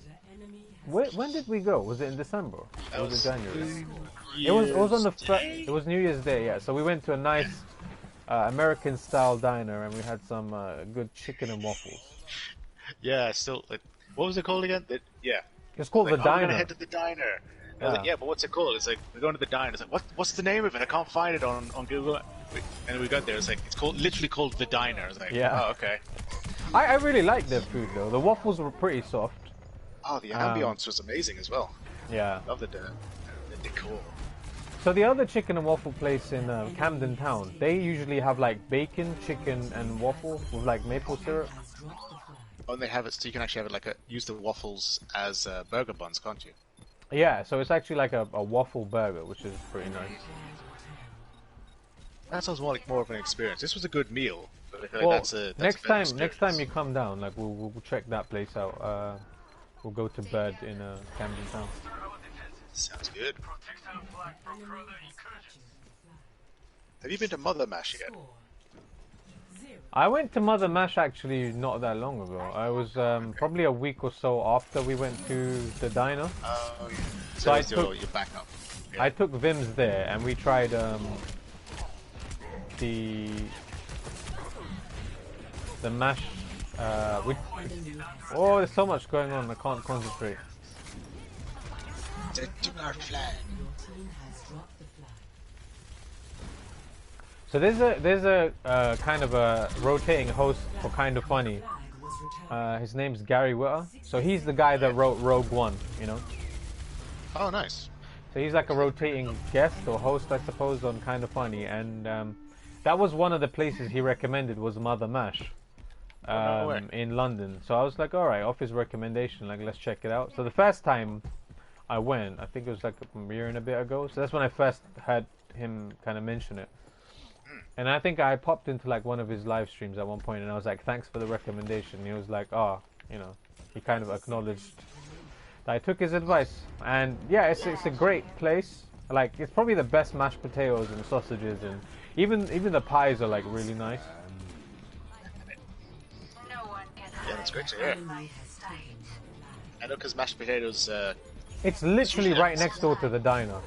When did we go? Was it in December? Or was it January? It was on it was New Year's Day, yeah. So we went to a nice American style diner and we had some good chicken and waffles. Yeah, still like, what was it called again? It's called like, the diner. We're gonna head to the diner. I was like, yeah, but what's it called? It's like, we're going to the diner. It's like, what's the name of it? I can't find it on Google. And we got there. It's like, it's literally called the diner. I was like, yeah. Oh, okay. I really liked their food though. The waffles were pretty soft. Oh, the ambiance was amazing as well. Yeah. Love the decor. So the other chicken and waffle place in Camden Town, they usually have like bacon, chicken, and waffle with like maple syrup. Oh, and they have it so you can actually have it use the waffles as burger buns, can't you? Yeah, so it's actually like a waffle burger, which is pretty nice. That sounds more of an experience. This was a good meal, but I feel like next time you come down, like we'll check that place out. We'll go to bed in Camden Town. Sounds good. Have you been to Mother Mash yet? I went to Mother Mash actually not that long ago. I was probably a week or so after we went to the diner. Oh, yeah. So I took your backup. Yeah. I took Vim's there and we tried the mash. Oh, there's so much going on. I can't concentrate. So there's a kind of a rotating host for Kind of Funny. His name's Gary Witter. So he's the guy that wrote Rogue One, you know. Oh, nice. So he's like a rotating guest or host, I suppose, on Kind of Funny, and that was one of the places he recommended was Mother Mash in London. So I was like, all right, off his recommendation, like let's check it out. So the first time I went, I think it was like a year and a bit ago. So that's when I first had him kind of mention it. And I think I popped into like one of his live streams at one point, and I was like, "Thanks for the recommendation." He was like, "Oh, you know," he kind of acknowledged that I took his advice. And yeah, it's a great place. Like it's probably the best mashed potatoes and sausages, and even the pies are like really nice. Yeah, that's great to hear. I know because mashed potatoes. It's literally right next door to the diner.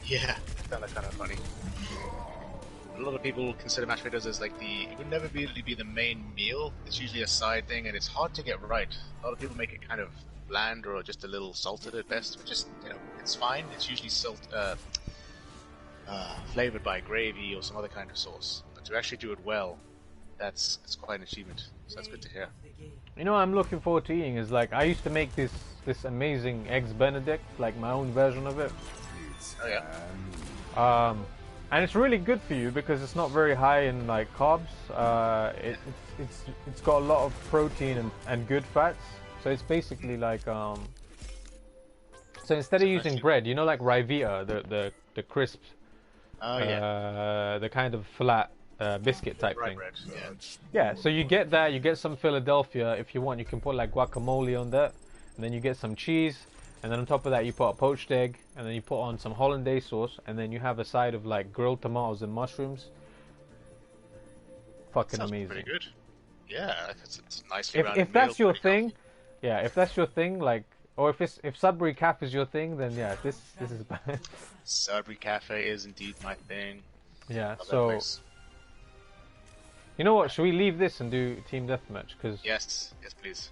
Yeah, that's kind of funny. A lot of people consider mashed potatoes as like it would never really be the main meal. It's usually a side thing, and it's hard to get right. A lot of people make it kind of bland or just a little salted at best, which is, it's fine. It's usually flavored by gravy or some other kind of sauce. But to actually do it well, it's quite an achievement. So that's good to hear. You know what I'm looking forward to eating is like I used to make this amazing eggs Benedict, like my own version of it. Oh yeah. And it's really good for you because it's not very high in like carbs. It's got a lot of protein and good fats. So it's basically like so instead of using bread, you know, like Rivita, the crisp, the kind of flat biscuit type thing. Bread, yeah. Yeah, so you get that, you get some Philadelphia. If you want, you can put like guacamole on that, and then you get some cheese, and then on top of that you put a poached egg, and then you put on some hollandaise sauce, and then you have a side of like grilled tomatoes and mushrooms. Fucking Sounds amazing. Pretty good. Yeah, it's nice. If that's your thing, yeah, if that's your thing, like, or if Sudbury Cafe is your thing, then yeah, this is bad. Sudbury Cafe is indeed my thing. Yeah, Love so you know what? Should we leave this and do team deathmatch? Because yes, please.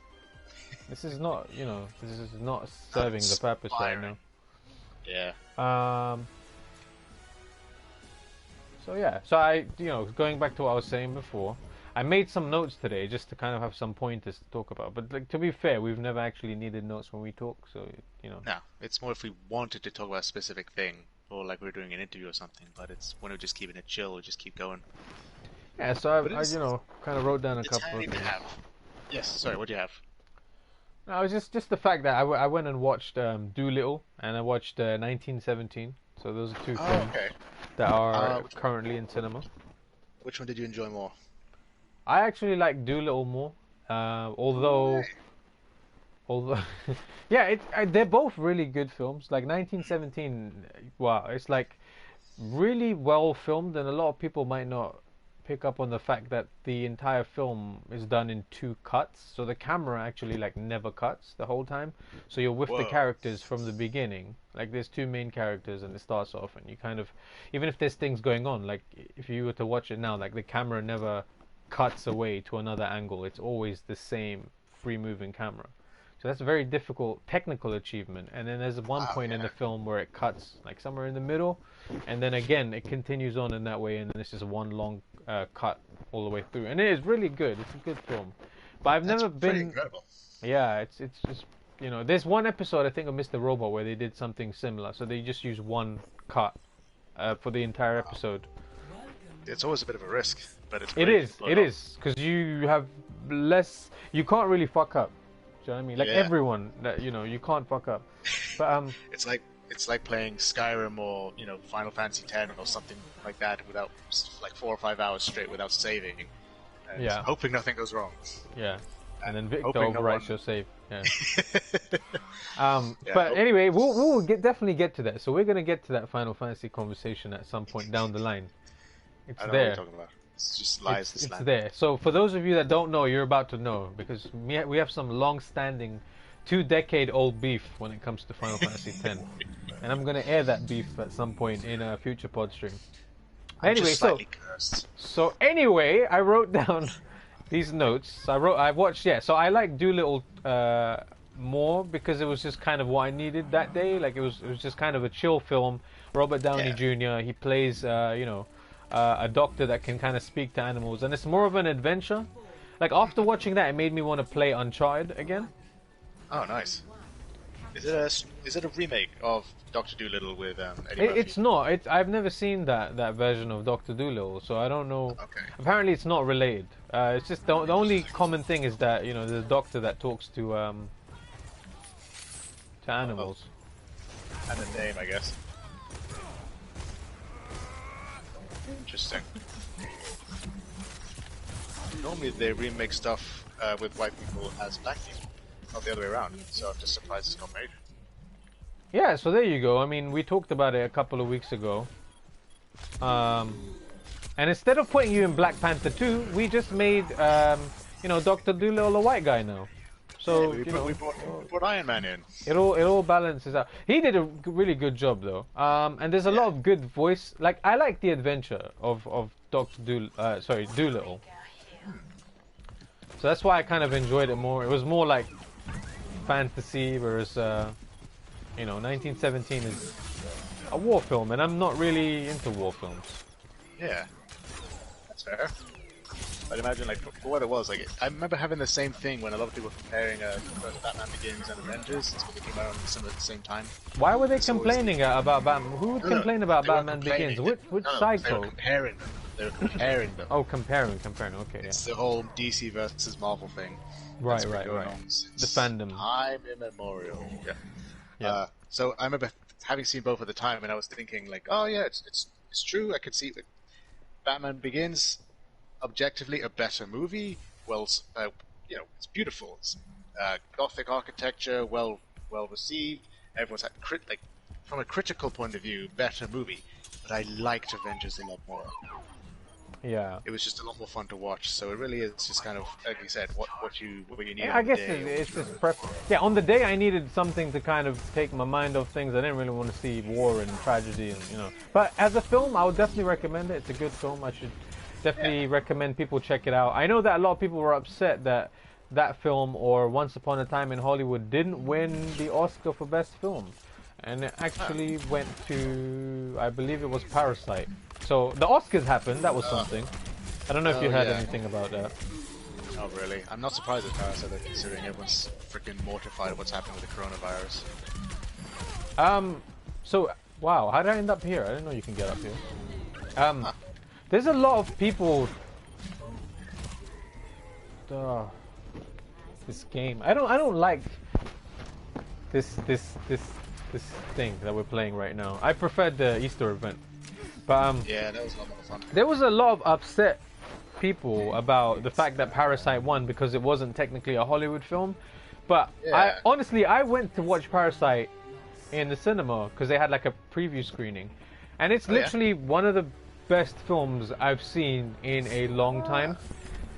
this is not, you know, this is not serving the purpose right now. Yeah. So yeah, so I, you know, going back to what I was saying before, I made some notes today just to kind of have some pointers to talk about. But like, to be fair, we've never actually needed notes when we talk, so you know. No, it's more if we wanted to talk about a specific thing, or like we're doing an interview or something. But it's when we're just keeping it chill, we just keep going. Yeah, so I you know, kind of wrote down a couple of things. Yes, sorry, what do you have? No, it was just the fact that I went and watched Doolittle, and I watched 1917. So those are two films that are currently in cinema. Which one did you enjoy more? I actually like Doolittle more, although yeah, they're both really good films. Like 1917, wow, it's like really well filmed, and a lot of people might not pick up on the fact that the entire film is done in 2 cuts. So the camera actually like never cuts the whole time. So you're with the characters from the beginning. Like there's 2 main characters, and it starts off, and you kind of, even if there's things going on, like if you were to watch it now, like the camera never cuts away to another angle. It's always the same free moving camera. So that's a very difficult technical achievement. And then there's one point in the film where it cuts like somewhere in the middle, and then again it continues on in that way, and then it's just one long cut all the way through. And it is really good. It's a good film. But I've never been. Incredible. Yeah, it's just, you know, there's one episode I think of Mr. Robot where they did something similar. So they just use one cut for the entire episode. It's always a bit of a risk, but it's it is because you have less. You can't really fuck up. Do you know what I mean? Like everyone, that, you know, you can't fuck up. But it's like playing Skyrim or, you know, Final Fantasy X or something like that without like 4 or 5 hours straight without saving. And hoping nothing goes wrong. Yeah. And then Victor overwrites your save. Yeah. But anyway, we'll definitely get to that. So we're gonna get to that Final Fantasy conversation at some point down the line. It's there. What you're talking about. It's just lies. It's there. So for those of you that don't know, you're about to know, because we have some long-standing, 2-decade-old beef when it comes to Final Fantasy X, and I'm gonna air that beef at some point in a future PodStream. Anyway, so anyway, I wrote down these notes. I watched. Yeah, so I like Doolittle more because it was just kind of what I needed that day. Like it was just kind of a chill film. Robert Downey Jr. He plays, you know, a doctor that can kind of speak to animals, and it's more of an adventure. Like after watching that, it made me want to play Uncharted again. Oh, nice. Is it a remake of Dr. Dolittle with Eddie Murphy? It's not. I've never seen that version of Dr. Dolittle, so I don't know. Okay. Apparently, it's not related. It's just the only common thing is that, you know, there's a doctor that talks to animals. And the name, I guess. Interesting. Normally they remake stuff with white people as black people, not the other way around. So I'm just surprised it's got made. Yeah, so there you go. I mean, we talked about it a couple of weeks ago. And instead of putting you in Black Panther 2, we just made, you know, Dr. Dolittle a white guy now. So we put Iron Man in. It all balances out. He did a really good job though. And there's a lot of good voice. Like I like the adventure of Dr. Dolittle. So that's why I kind of enjoyed it more. It was more like fantasy, whereas you know, 1917 is a war film, and I'm not really into war films. Yeah, that's fair. But imagine, like, for what it was, like, I remember having the same thing when a lot of people were comparing Batman Begins and Avengers, when they came out at the same time. Why were they complaining about Batman? Who would complain about Batman Begins? Which psycho? They were comparing them. They were comparing them. Oh, comparing, okay, It's the whole DC versus Marvel thing. Right. The fandom. Time immemorial. Yeah. So I remember having seen both at the time, and I was thinking, like, oh yeah, it's true. I could see that Batman Begins, objectively a better movie. Well, it's beautiful. It's gothic architecture, well received. Everyone's from a critical point of view, better movie. But I liked Avengers a lot more. Yeah. It was just a lot more fun to watch. So it really is just kind of, like you said, what you need. I guess it's just preference. Yeah, on the day I needed something to kind of take my mind off things. I didn't really want to see war and tragedy, and But as a film, I would definitely recommend it. It's a good film. I should definitely recommend people check it out. I know that a lot of people were upset that that film or Once Upon a Time in Hollywood didn't win the Oscar for Best Film, and it actually went to, I believe it was Parasite. So the Oscars happened. That was something. I don't know if you heard anything about that. Not really. I'm not surprised at Parasite, considering everyone's freaking mortified at what's happening with the coronavirus. So wow, how did I end up here? I didn't know you can get up here. There's a lot of people. This game. I don't like this thing that we're playing right now. I preferred the Easter event. But yeah, that was a lot more fun. There was a lot of upset people about the fact that Parasite won because it wasn't technically a Hollywood film. But I went to watch Parasite in the cinema because they had like a preview screening, and it's literally one of the best films I've seen in a long time.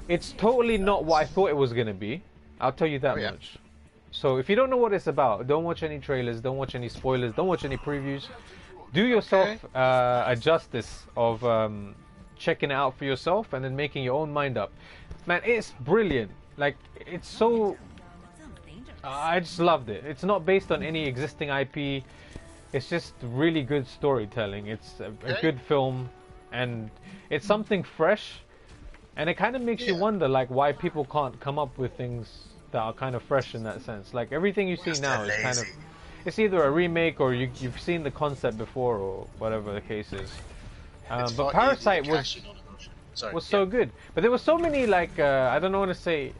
It's totally not what I thought it was gonna be. I'll tell you that much. So if you don't know what it's about, don't watch any trailers, don't watch any spoilers, don't watch any previews. Do yourself a justice of checking it out for yourself and then making your own mind up. Man, it's brilliant. Like, it's so... I just loved it. It's not based on any existing IP. It's just really good storytelling. It's a good film, and it's something fresh. And it kind of makes you wonder, like, why people can't come up with things that are kind of fresh in that sense. Like, everything you see now is kind of... It's either a remake or you've seen the concept before or whatever the case is. But Parasite was so good. But there were so many, like, I don't want to say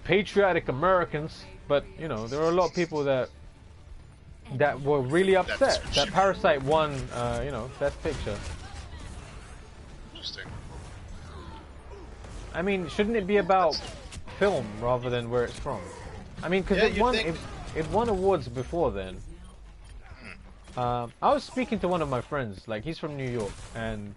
patriotic Americans, but there were a lot of people that were really upset that Parasite won Best Picture. Interesting. I mean, shouldn't it be about film rather than where it's from? I mean, because it won awards before then. I was speaking to one of my friends, like, he's from New York, and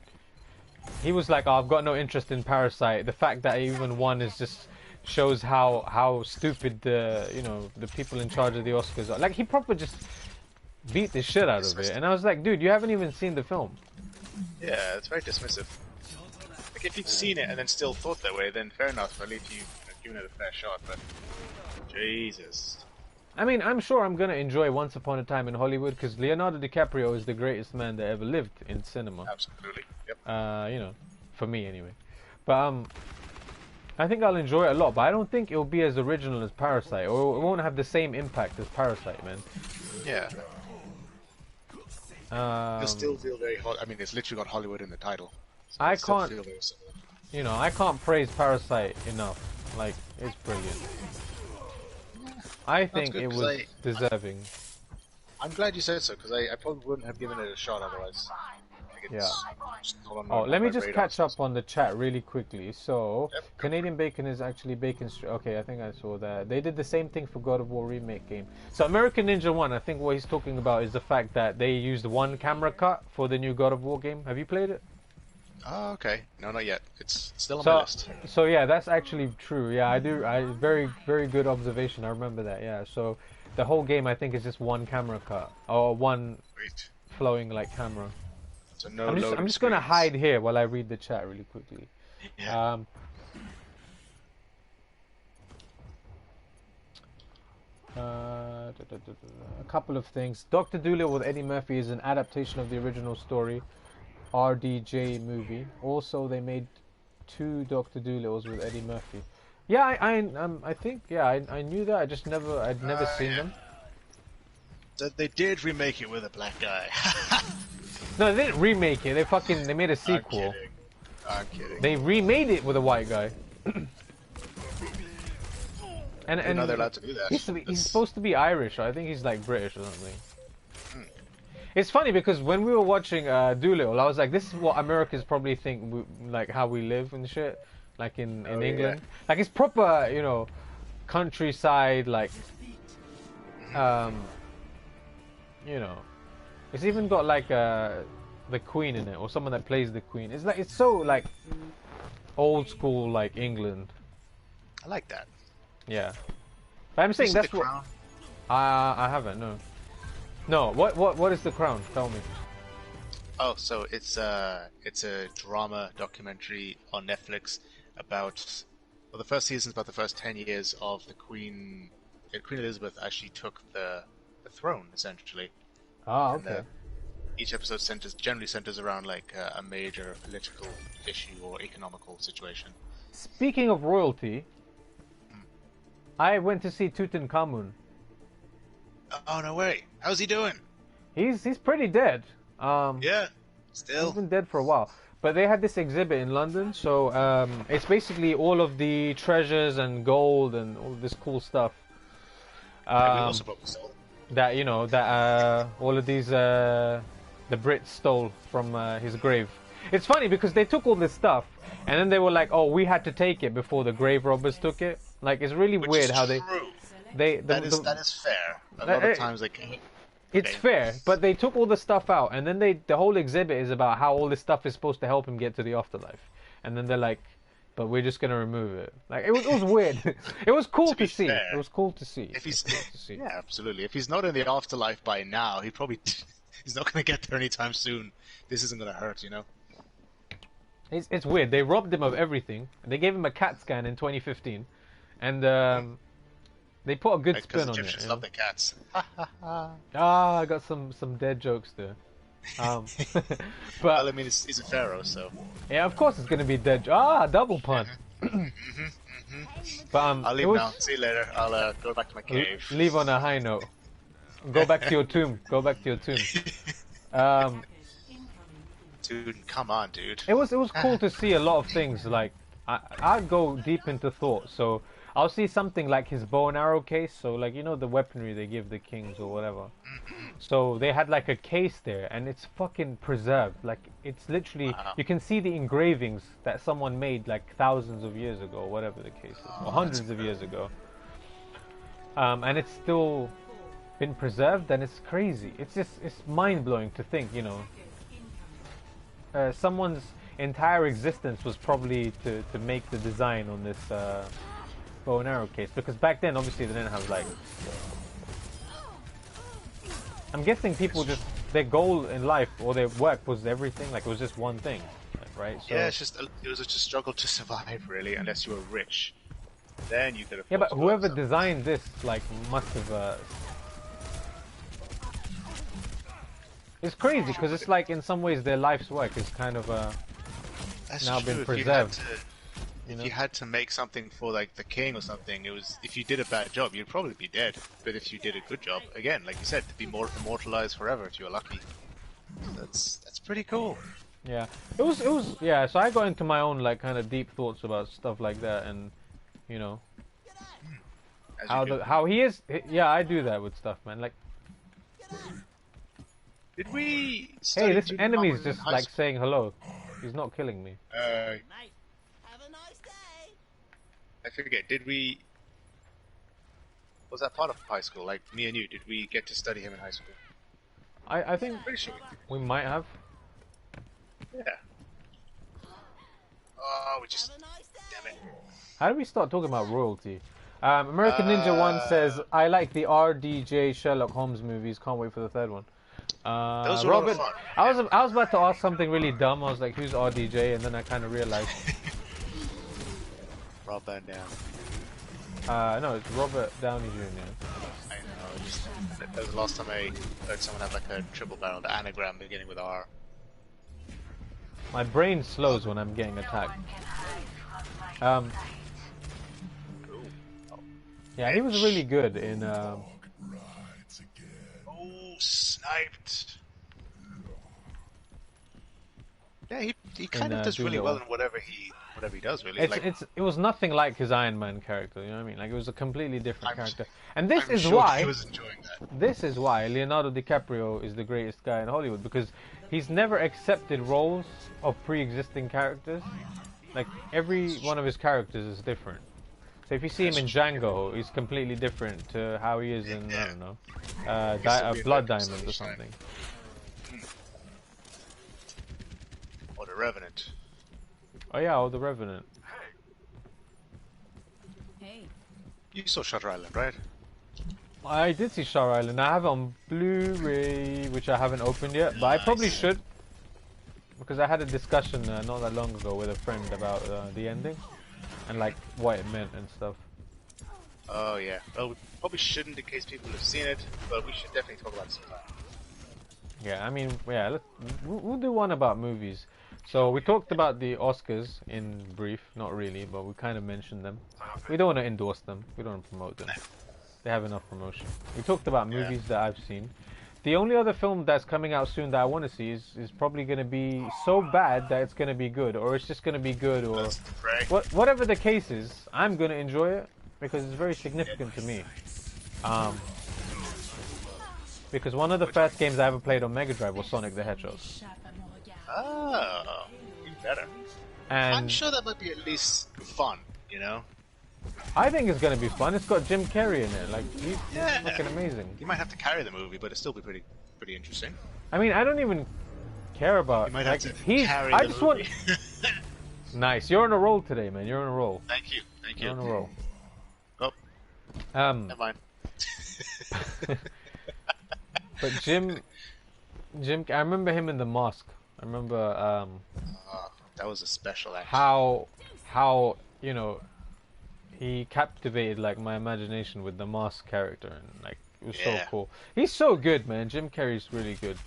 he was like, "Oh, I've got no interest in Parasite. The fact that it even won is just shows how stupid the people in charge of the Oscars are." Like, he probably just beat the shit out of it, and I was like, "Dude, you haven't even seen the film." Yeah, it's very dismissive. Like, if you've seen it and then still thought that way, then fair enough. At least you've given it a fair shot. But Jesus. I mean, I'm sure I'm gonna enjoy Once Upon a Time in Hollywood because Leonardo DiCaprio is the greatest man that ever lived in cinema. Absolutely. Yep. For me anyway. But I think I'll enjoy it a lot. But I don't think it'll be as original as Parasite, or it won't have the same impact as Parasite, man. Yeah. It'll still feel very hot. I mean, it's literally got Hollywood in the title. So I can't praise Parasite enough. Like, it's brilliant. I think it was deserving. I'm glad you said so, because I probably wouldn't have given it a shot otherwise. Let me just catch up on the chat really quickly. So, Canadian Bacon is actually Bacon Street. Okay, I think I saw that. They did the same thing for God of War remake game. So, American Ninja 1, I think what he's talking about is the fact that they used one camera cut for the new God of War game. Have you played it? Oh, okay. No, not yet. It's still on my list. So yeah, that's actually true. Yeah, I do. Very, very good observation. I remember that. Yeah. So the whole game, I think, is just one camera cut or one flowing like camera. So no. I'm just gonna hide here while I read the chat really quickly. Yeah. A couple of things. Dr. Dolittle with Eddie Murphy is an adaptation of the original story. RDJ movie. Also, they made 2 Doctor Dolittles with Eddie Murphy. Yeah, I think I knew that. I'd never seen them. So they did remake it with a black guy. No, they didn't remake it. They made a sequel. I'm kidding. They remade it with a white guy. and You're not allowed to do that. He's supposed to be Irish. I think he's like British or something. It's funny because when we were watching Doolittle, I was like, this is what Americans probably think, like how we live and shit, like in England. Yeah. Like it's proper, you know, countryside, like, you know, it's even got like the Queen in it, or someone that plays the Queen. It's like, it's so like old school, like England. I like that. Yeah, but I'm saying that's what. I haven't, no. No, what is The Crown? Tell me. Oh, so it's a drama documentary on Netflix about, well, the first season is about the first 10 years of the Queen. Queen Elizabeth actually took the throne, essentially. Ah, okay. And, each episode generally centers around like a major political issue or economical situation. Speaking of royalty, I went to see Tutankhamun. Oh, no way. How's he doing? He's pretty dead. Yeah, still. He's been dead for a while. But they had this exhibit in London, so it's basically all of the treasures and gold and all this cool stuff. That, you know, that all of these the Brits stole from his grave. It's funny because they took all this stuff and then they were like, oh, we had to take it before the grave robbers took it. Like, it's really weird how they... That is fair. A lot of times they can't. It's fair, but they took all the stuff out, and then the whole exhibit is about how all this stuff is supposed to help him get to the afterlife, and then they're like, but we're just gonna remove it. Like, it was weird. It was cool to see. It was cool to see. If he's yeah, absolutely. If he's not in the afterlife by now, he's not gonna get there anytime soon. This isn't gonna hurt, you know. It's weird. They robbed him of everything. They gave him a CAT scan in 2015, and they put a good spin on it. Egyptians love the cats. I got some dead jokes there. But well, I mean, he's a pharaoh, so yeah, of course it's gonna be dead. Double pun. But I'll leave now. See you later. I'll go back to my cave. Leave on a high note. Go back to your tomb. Go back to your tomb. Dude, come on, dude. It was cool to see a lot of things. Like I'd go deep into thought. So I'll see something like his bow and arrow case. So, like, you know, the weaponry they give the kings or whatever. So they had like a case there, and it's fucking preserved. Like, it's literally, you can see the engravings that someone made like thousands of years ago, or whatever the case is, or hundreds of years ago. And it's still been preserved, and it's crazy. It's mind blowing to think, you know, someone's entire existence was probably to make the design on this bow and arrow case, because back then obviously they didn't have, like, I'm guessing people just, their goal in life or their work was everything, like it was just one thing, right? So, yeah, it was just a struggle to survive, really, unless you were rich. Then you could have. Yeah, but whoever designed this, like, must have it's crazy because it's like, in some ways, their life's work is kind of now been preserved. If you had to make something for, like, the king or something, it was, if you did a bad job, you'd probably be dead. But if you did a good job, again, like you said, to be more immortalized forever if you're lucky. That's pretty cool. Yeah, it was yeah. So I got into my own, like, kind of deep thoughts about stuff like that, and you know, how he is. Yeah, I do that with stuff, man. Like, did we? Hey, this enemy's just like saying hello. He's not killing me. I forget, did we... Was that part of high school? Like, me and you, did we get to study him in high school? I think pretty sure we might have. Yeah. Oh, we just... Damn it. How do we start talking about royalty? American Ninja 1 says, I like the RDJ Sherlock Holmes movies, can't wait for the third one. Those were Robert, fun. I was about to ask something really dumb. I was like, who's RDJ? And then I kind of realized. Rob Van Dam. No, it's Robert Downey Jr. I know, that was the last time I heard someone have like a triple barrel, the anagram beginning with R. My brain slows when I'm getting attacked. Yeah, he was really good in. Oh, sniped. Yeah, he kind of does really well Doolittle. in whatever he does. Really, It was nothing like his Iron Man character. You know what I mean? Like it was a completely different character. And I'm sure he was enjoying that. this is why Leonardo DiCaprio is the greatest guy in Hollywood, because he's never accepted roles of pre-existing characters. Like every one of his characters is different. So if you see him in Django, he's completely different to how he is in, I don't know, Blood Diamonds or something. Or the Revenant. Oh yeah, or the Revenant. Hey. You saw Shutter Island, right? I did see Star Island. I have it on Blu-ray, which I haven't opened yet, but I probably should, because I had a discussion not that long ago with a friend about the ending and like what it meant and stuff. Oh yeah. Well, we probably shouldn't in case people have seen it, but we should definitely talk about it sometime. Yeah, I mean, yeah, we'll do one about movies. So we talked about the Oscars in brief, not really, but we kind of mentioned them. We don't want to endorse them. We don't want to promote them. They have enough promotion. We talked about movies that I've seen. The only other film that's coming out soon that I want to see is probably going to be so bad that it's going to be good, or it's just going to be good, or whatever the case is, I'm going to enjoy it because it's very significant to me. Because one of the first games I ever played on Mega Drive was Sonic the Hedgehog. Oh, even better. And I'm sure that might be at least fun, you know? I think it's going to be fun. It's got Jim Carrey in it. Like, he's fucking amazing. You might have to carry the movie, but it'll still be pretty interesting. I mean, I don't even care about... You might have to carry I the just movie. want... Nice. You're on a roll today, man. You're on a roll. Thank you. You're on a roll. Oh, never mind. But Jim, I remember him in The Mask. I remember that was a special act. How you know, he captivated like my imagination with the Mask character, and like it was so cool. He's so good, man. Jim Carrey's really good.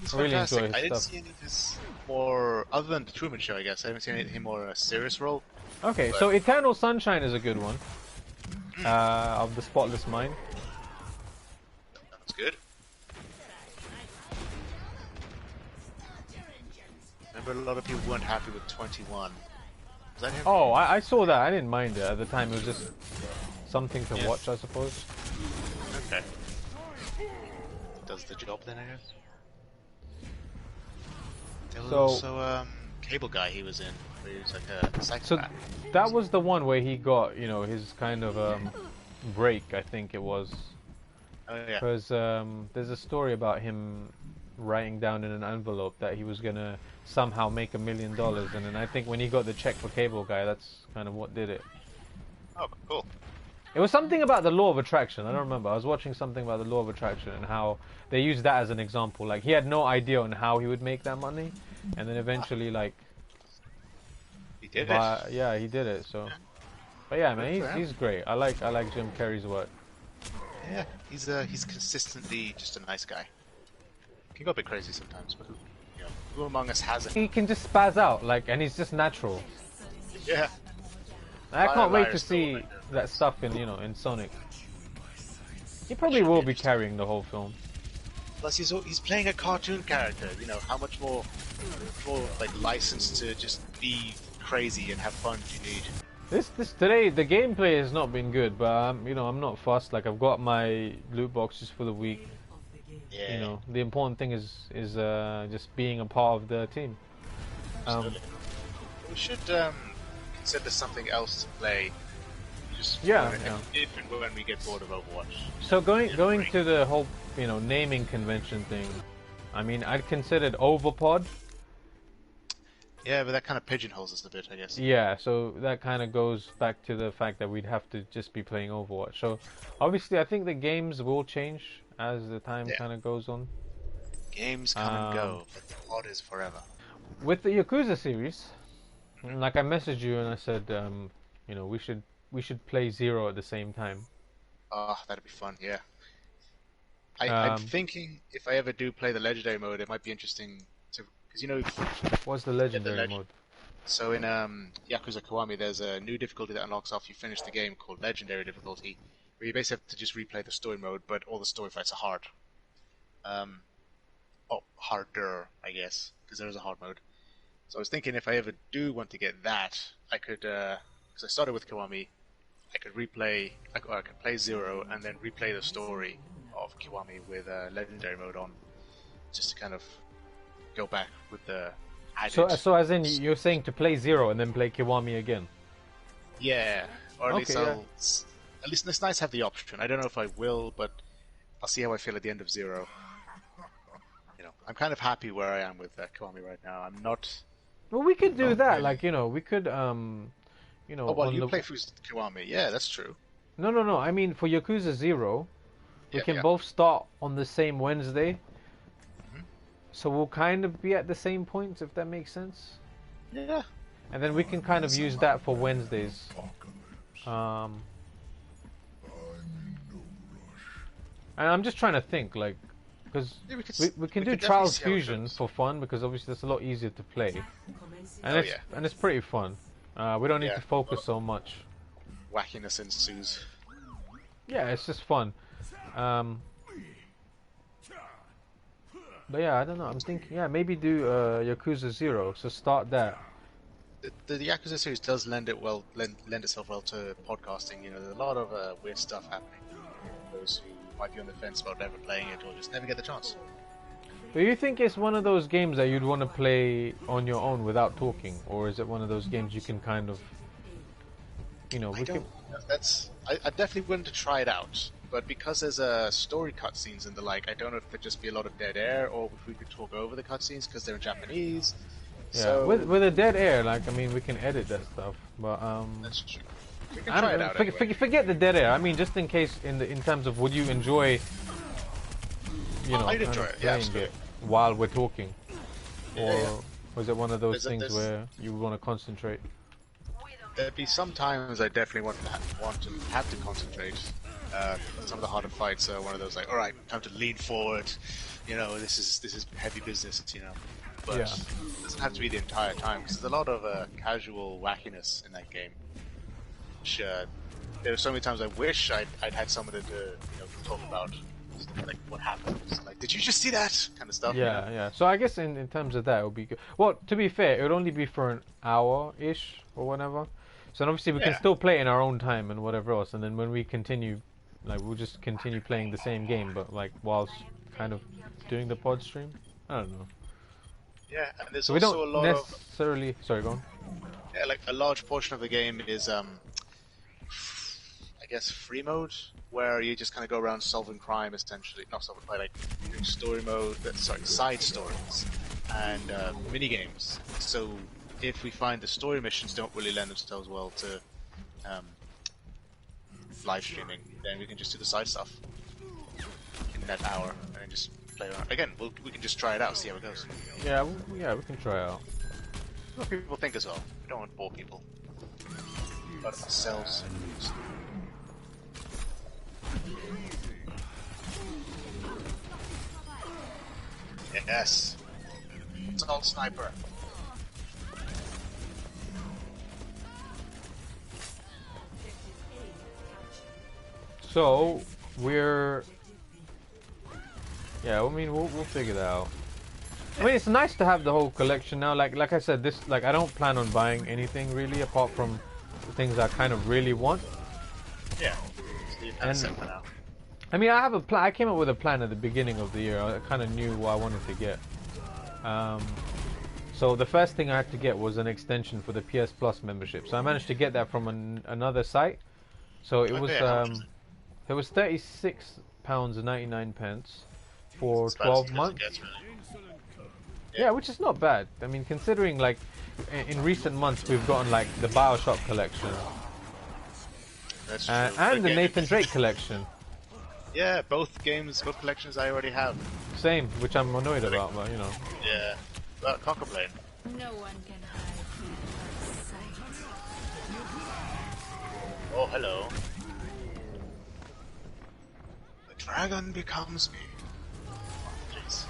It's I really fantastic. enjoy his I didn't stuff. see any of his more, other than the Truman Show, I guess. I haven't seen him more a serious role. Okay, so Eternal Sunshine is a good one. Of the Spotless Mind. That's good. Remember, a lot of people weren't happy with 21. Was that him? Oh, I saw that. I didn't mind it at the time. It was just something to watch, I suppose. Okay. Does the job then, I guess. There was also Cable Guy he was in, where he was like a psychopath. So that was the one where he got, you know, his kind of break, I think it was. Oh yeah. Because there's a story about him writing down in an envelope that he was gonna somehow make $1 million, and then I think when he got the check for Cable Guy, that's kind of what did it. Oh, cool. It was something about the law of attraction. I don't remember. I was watching something about the law of attraction and how they used that as an example. Like he had no idea on how he would make that money, and then eventually, like, he did it. Yeah, he did it. So, but yeah, man, he's great. I like Jim Carrey's work. Yeah, he's consistently just a nice guy. He can go a bit crazy sometimes, but who among us hasn't? He can just spaz out, like, and he's just natural. Yeah. I can't wait to see that stuff in, in Sonic. He probably will be carrying the whole film. Plus, he's playing a cartoon character. You know, how much more like license to just be crazy and have fun do you need? This today the gameplay has not been good, but I'm not fussed. Like I've got my loot boxes for the week. Yeah. You know, the important thing is just being a part of the team. We should consider something else to play. Just if and when we get bored of Overwatch. So going to the whole naming convention thing, I mean I'd considered Overpod. Yeah, but that kind of pigeonholes us a bit, I guess. Yeah, so that kind of goes back to the fact that we'd have to just be playing Overwatch. So obviously I think the games will change as the time kind of goes on. Games come and go, but the pod is forever. With the Yakuza series, like I messaged you and I said, we should play Zero at the same time. Oh, that'd be fun, yeah. I'm thinking if I ever do play the Legendary mode, it might be interesting to Because you know, What's the legendary mode? So in Yakuza Kiwami, there's a new difficulty that unlocks after you finish the game called Legendary Difficulty, where you basically have to just replay the story mode, but all the story fights are hard. Harder, I guess, because there is a hard mode. So I was thinking if I ever do want to get that, I could, because I started with Kiwami, I could replay, I could play Zero and then replay the story of Kiwami with Legendary mode on, just to kind of go back with the added... So as in you're saying to play Zero and then play Kiwami again? Yeah, or at least yeah. at least it's nice to have the option. I don't know if I will, but I'll see how I feel at the end of Zero. You know, I'm kind of happy where I am with Kiwami right now. I'm not... Well, we could do that, really. like, you know, we could, you know... Oh, well, you play through Kiwami. Yeah, that's true. No, I mean, for Yakuza 0, we can both start on the same Wednesday. Mm-hmm. So we'll kind of be at the same points, if that makes sense. Yeah. And then we can kind of use that for Wednesdays. And I'm just trying to think, like, because we can do Trials Fusion for fun, because obviously that's a lot easier to play. And it's pretty fun. We don't need to focus so much. Wackiness ensues. Yeah, it's just fun. But yeah, I don't know. I'm thinking, maybe do Yakuza 0. So start that. The Yakuza series does lend itself well to podcasting. You know, there's a lot of weird stuff happening. Those who might be on the fence about never playing it or just never get the chance. Do you think it's one of those games that you'd want to play on your own without talking, or is it one of those games you can kind of, you know, I definitely wanted to try it out, but because there's story cutscenes and the like, I don't know if there'd just be a lot of dead air or if we could talk over the cutscenes because they're in Japanese. Yeah, so... with a dead air, like, I mean, we can edit that stuff, but that's true. We can try it out anyway. Forget the dead air. I mean, just in case, in terms of, would you enjoy, you know, I'd enjoy playing it while we're talking, or was it one of those things where you want to concentrate? There'd be some times I definitely want to have to concentrate. Some of the harder fights are one of those like, all right, time to lean forward. You know, this is heavy business. You know, but it doesn't have to be the entire time because there's a lot of casual wackiness in that game. Which there are so many times I wish I'd had someone to talk about, like what happened. Like, did you just see that kind of stuff? Yeah, you know? yeah. So I guess in terms of that, it would be good. Well, to be fair, it would only be for an hour-ish or whatever. So obviously we can still play in our own time and whatever else. And then when we continue, like, we'll just continue playing the same game, but like whilst kind of doing the pod stream. I don't know. Yeah, and there's so also we don't a lot necessarily. Sorry, go on. Yeah, like a large portion of the game is I guess free mode, where you just kind of go around solving crime, essentially. Not solving crime, like doing story mode, side stories, and mini games. So if we find the story missions don't really lend themselves well to live streaming, then we can just do the side stuff in that hour, and then just play around. Again, we can just try it out, see how it goes. Yeah, we can try it out. What people think as well. We don't want to bore people. But ourselves. Yes. Assault sniper. So we're. Yeah, I mean we'll figure that out. I mean, it's nice to have the whole collection now. Like I said, I don't plan on buying anything really apart from the things I kind of really want. Yeah. So you kind of set that out. I mean, I have a plan. I came up with a plan at the beginning of the year. I kind of knew what I wanted to get. So the first thing I had to get was an extension for the PS Plus membership. So I managed to get that from another site. So it was £36.99 for 12 months. Yeah, which is not bad. I mean, considering like in recent months we've gotten like the BioShock collection and the Nathan Drake collection. Yeah, both collections I already have. Same, which I'm annoyed about, but you know. Yeah, but can't complain. No one can hide from sight. Oh, hello. The dragon becomes me. Jeez.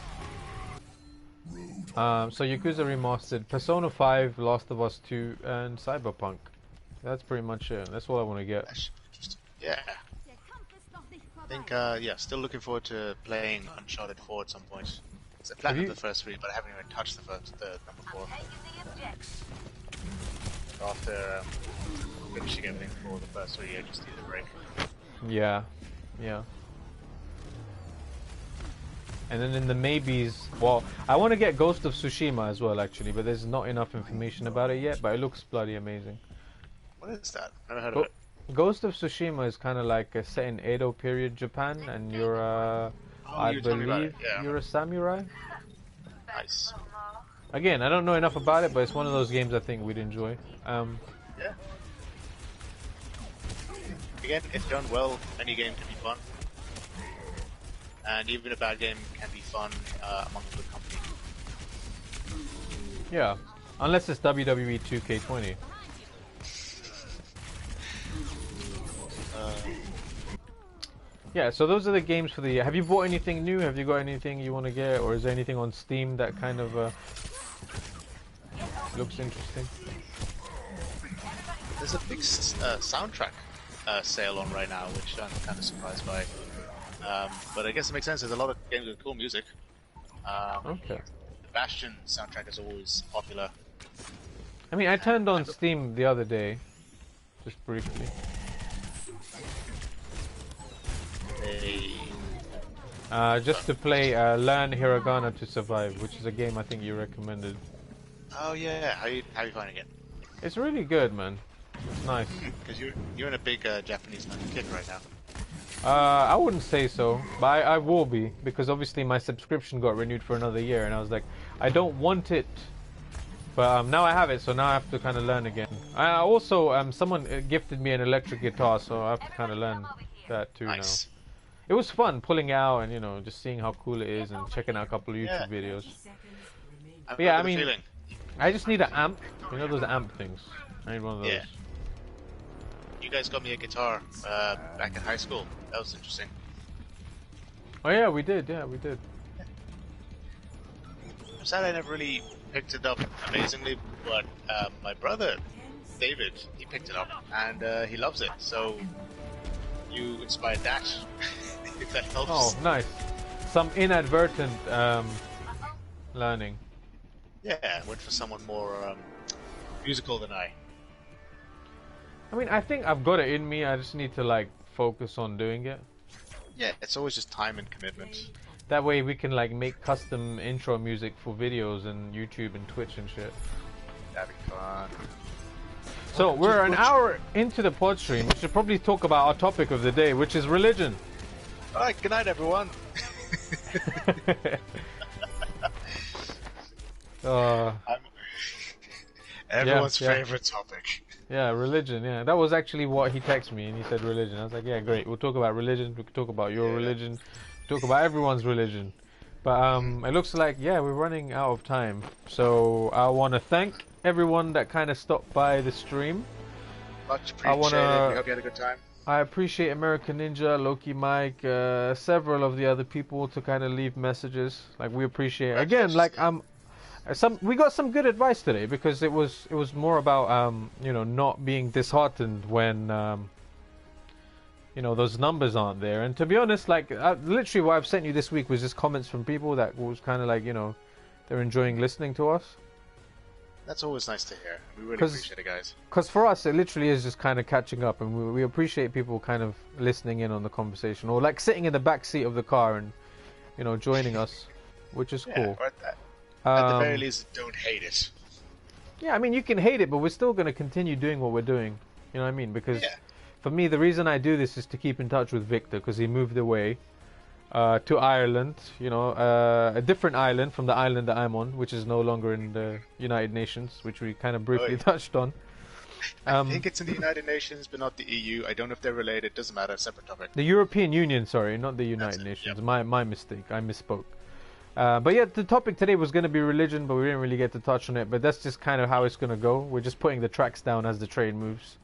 So Yakuza Remastered, Persona 5, Last of Us 2, and Cyberpunk. That's pretty much it. That's all I want to get. That's interesting. Yeah. I think, yeah, still looking forward to playing Uncharted 4 at some point. I played the first 3, but I haven't even touched the number 4. After finishing everything for the first 3, I just needed a break. Yeah, yeah. And then in the maybes, well, I want to get Ghost of Tsushima as well, actually, but there's not enough information about it yet, but it looks bloody amazing. What is that? Never heard of it. Ghost of Tsushima is kind of like set in Edo period Japan, and you're, I believe, you're a samurai? Nice. Again, I don't know enough about it, but it's one of those games I think we'd enjoy. Yeah. Again, if done well, any game can be fun. And even a bad game can be fun among a good company. Yeah, unless it's WWE 2K20. Yeah, so those are the games for the year. Have you bought anything new? Have you got anything you want to get? Or is there anything on Steam that kind of looks interesting? There's a big soundtrack sale on right now, which I'm kind of surprised by. But I guess it makes sense. There's a lot of games with cool music. Okay. The Bastion soundtrack is always popular. I mean, I turned on Steam the other day, just briefly. Just to play Learn Hiragana to Survive, which is a game I think you recommended. Oh yeah, how you finding it? It's really good, man. It's nice. Because you're in a big Japanese kick right now. I wouldn't say so, but I will be, because obviously my subscription got renewed for another year, and I was like, I don't want it, but now I have it, so now I have to kind of learn again. Also, someone gifted me an electric guitar, so I have to kind of learn that too now. It was fun pulling it out and, you know, just seeing how cool it is and checking out a couple of YouTube videos. But yeah, I mean, I just need an amp. You know those amp things? I need one of those. Yeah. You guys got me a guitar back in high school. That was interesting. Oh yeah, we did. Yeah, we did. I'm sad I never really picked it up amazingly, but my brother, David, he picked it up and he loves it. So you inspired that, if that helps. Oh, nice. Some inadvertent learning. Yeah, went for someone more musical than I. I mean, I think I've got it in me. I just need to like focus on doing it. Yeah, it's always just time and commitment. That way we can like make custom intro music for videos and YouTube and Twitch and shit. That'd be fun. So we're an hour into the pod stream. We should probably talk about our topic of the day, which is religion. Alright, good night everyone. Everyone's favorite topic. Yeah, religion, yeah. That was actually what he texted me, and he said religion. I was like, yeah, great. We'll talk about religion. We can talk about your religion. Talk about everyone's religion. But it looks like, yeah, we're running out of time. So I want to thank everyone that kind of stopped by the stream. Much appreciated. We hope you had a good time. I appreciate American Ninja, Loki Mike, several of the other people to kind of leave messages. Like, we appreciate it. Again, like, we got some good advice today, because it was more about you know, not being disheartened when you know, those numbers aren't there. And to be honest, like, literally what I've sent you this week was just comments from people that was kind of like, you know, they're enjoying listening to us. That's always nice to hear. We really appreciate it, guys. Because for us, it literally is just kind of catching up, and we appreciate people kind of listening in on the conversation, or like sitting in the back seat of the car and, you know, joining us, which is cool. Or at the very least, don't hate it. Yeah, I mean, you can hate it, but we're still going to continue doing what we're doing. You know what I mean? Because for me, the reason I do this is to keep in touch with Victor, because he moved away to Ireland, you know, a different island from the island that I'm on, which is no longer in the United Nations, which we kind of briefly touched on. I think it's in the United Nations, but not the EU. I don't know if they're related. Doesn't matter. Separate topic. The European Union, sorry, not the United Nations. Yep. My mistake. I misspoke. But yeah, the topic today was going to be religion, but we didn't really get to touch on it. But that's just kind of how it's going to go. We're just putting the tracks down as the train moves.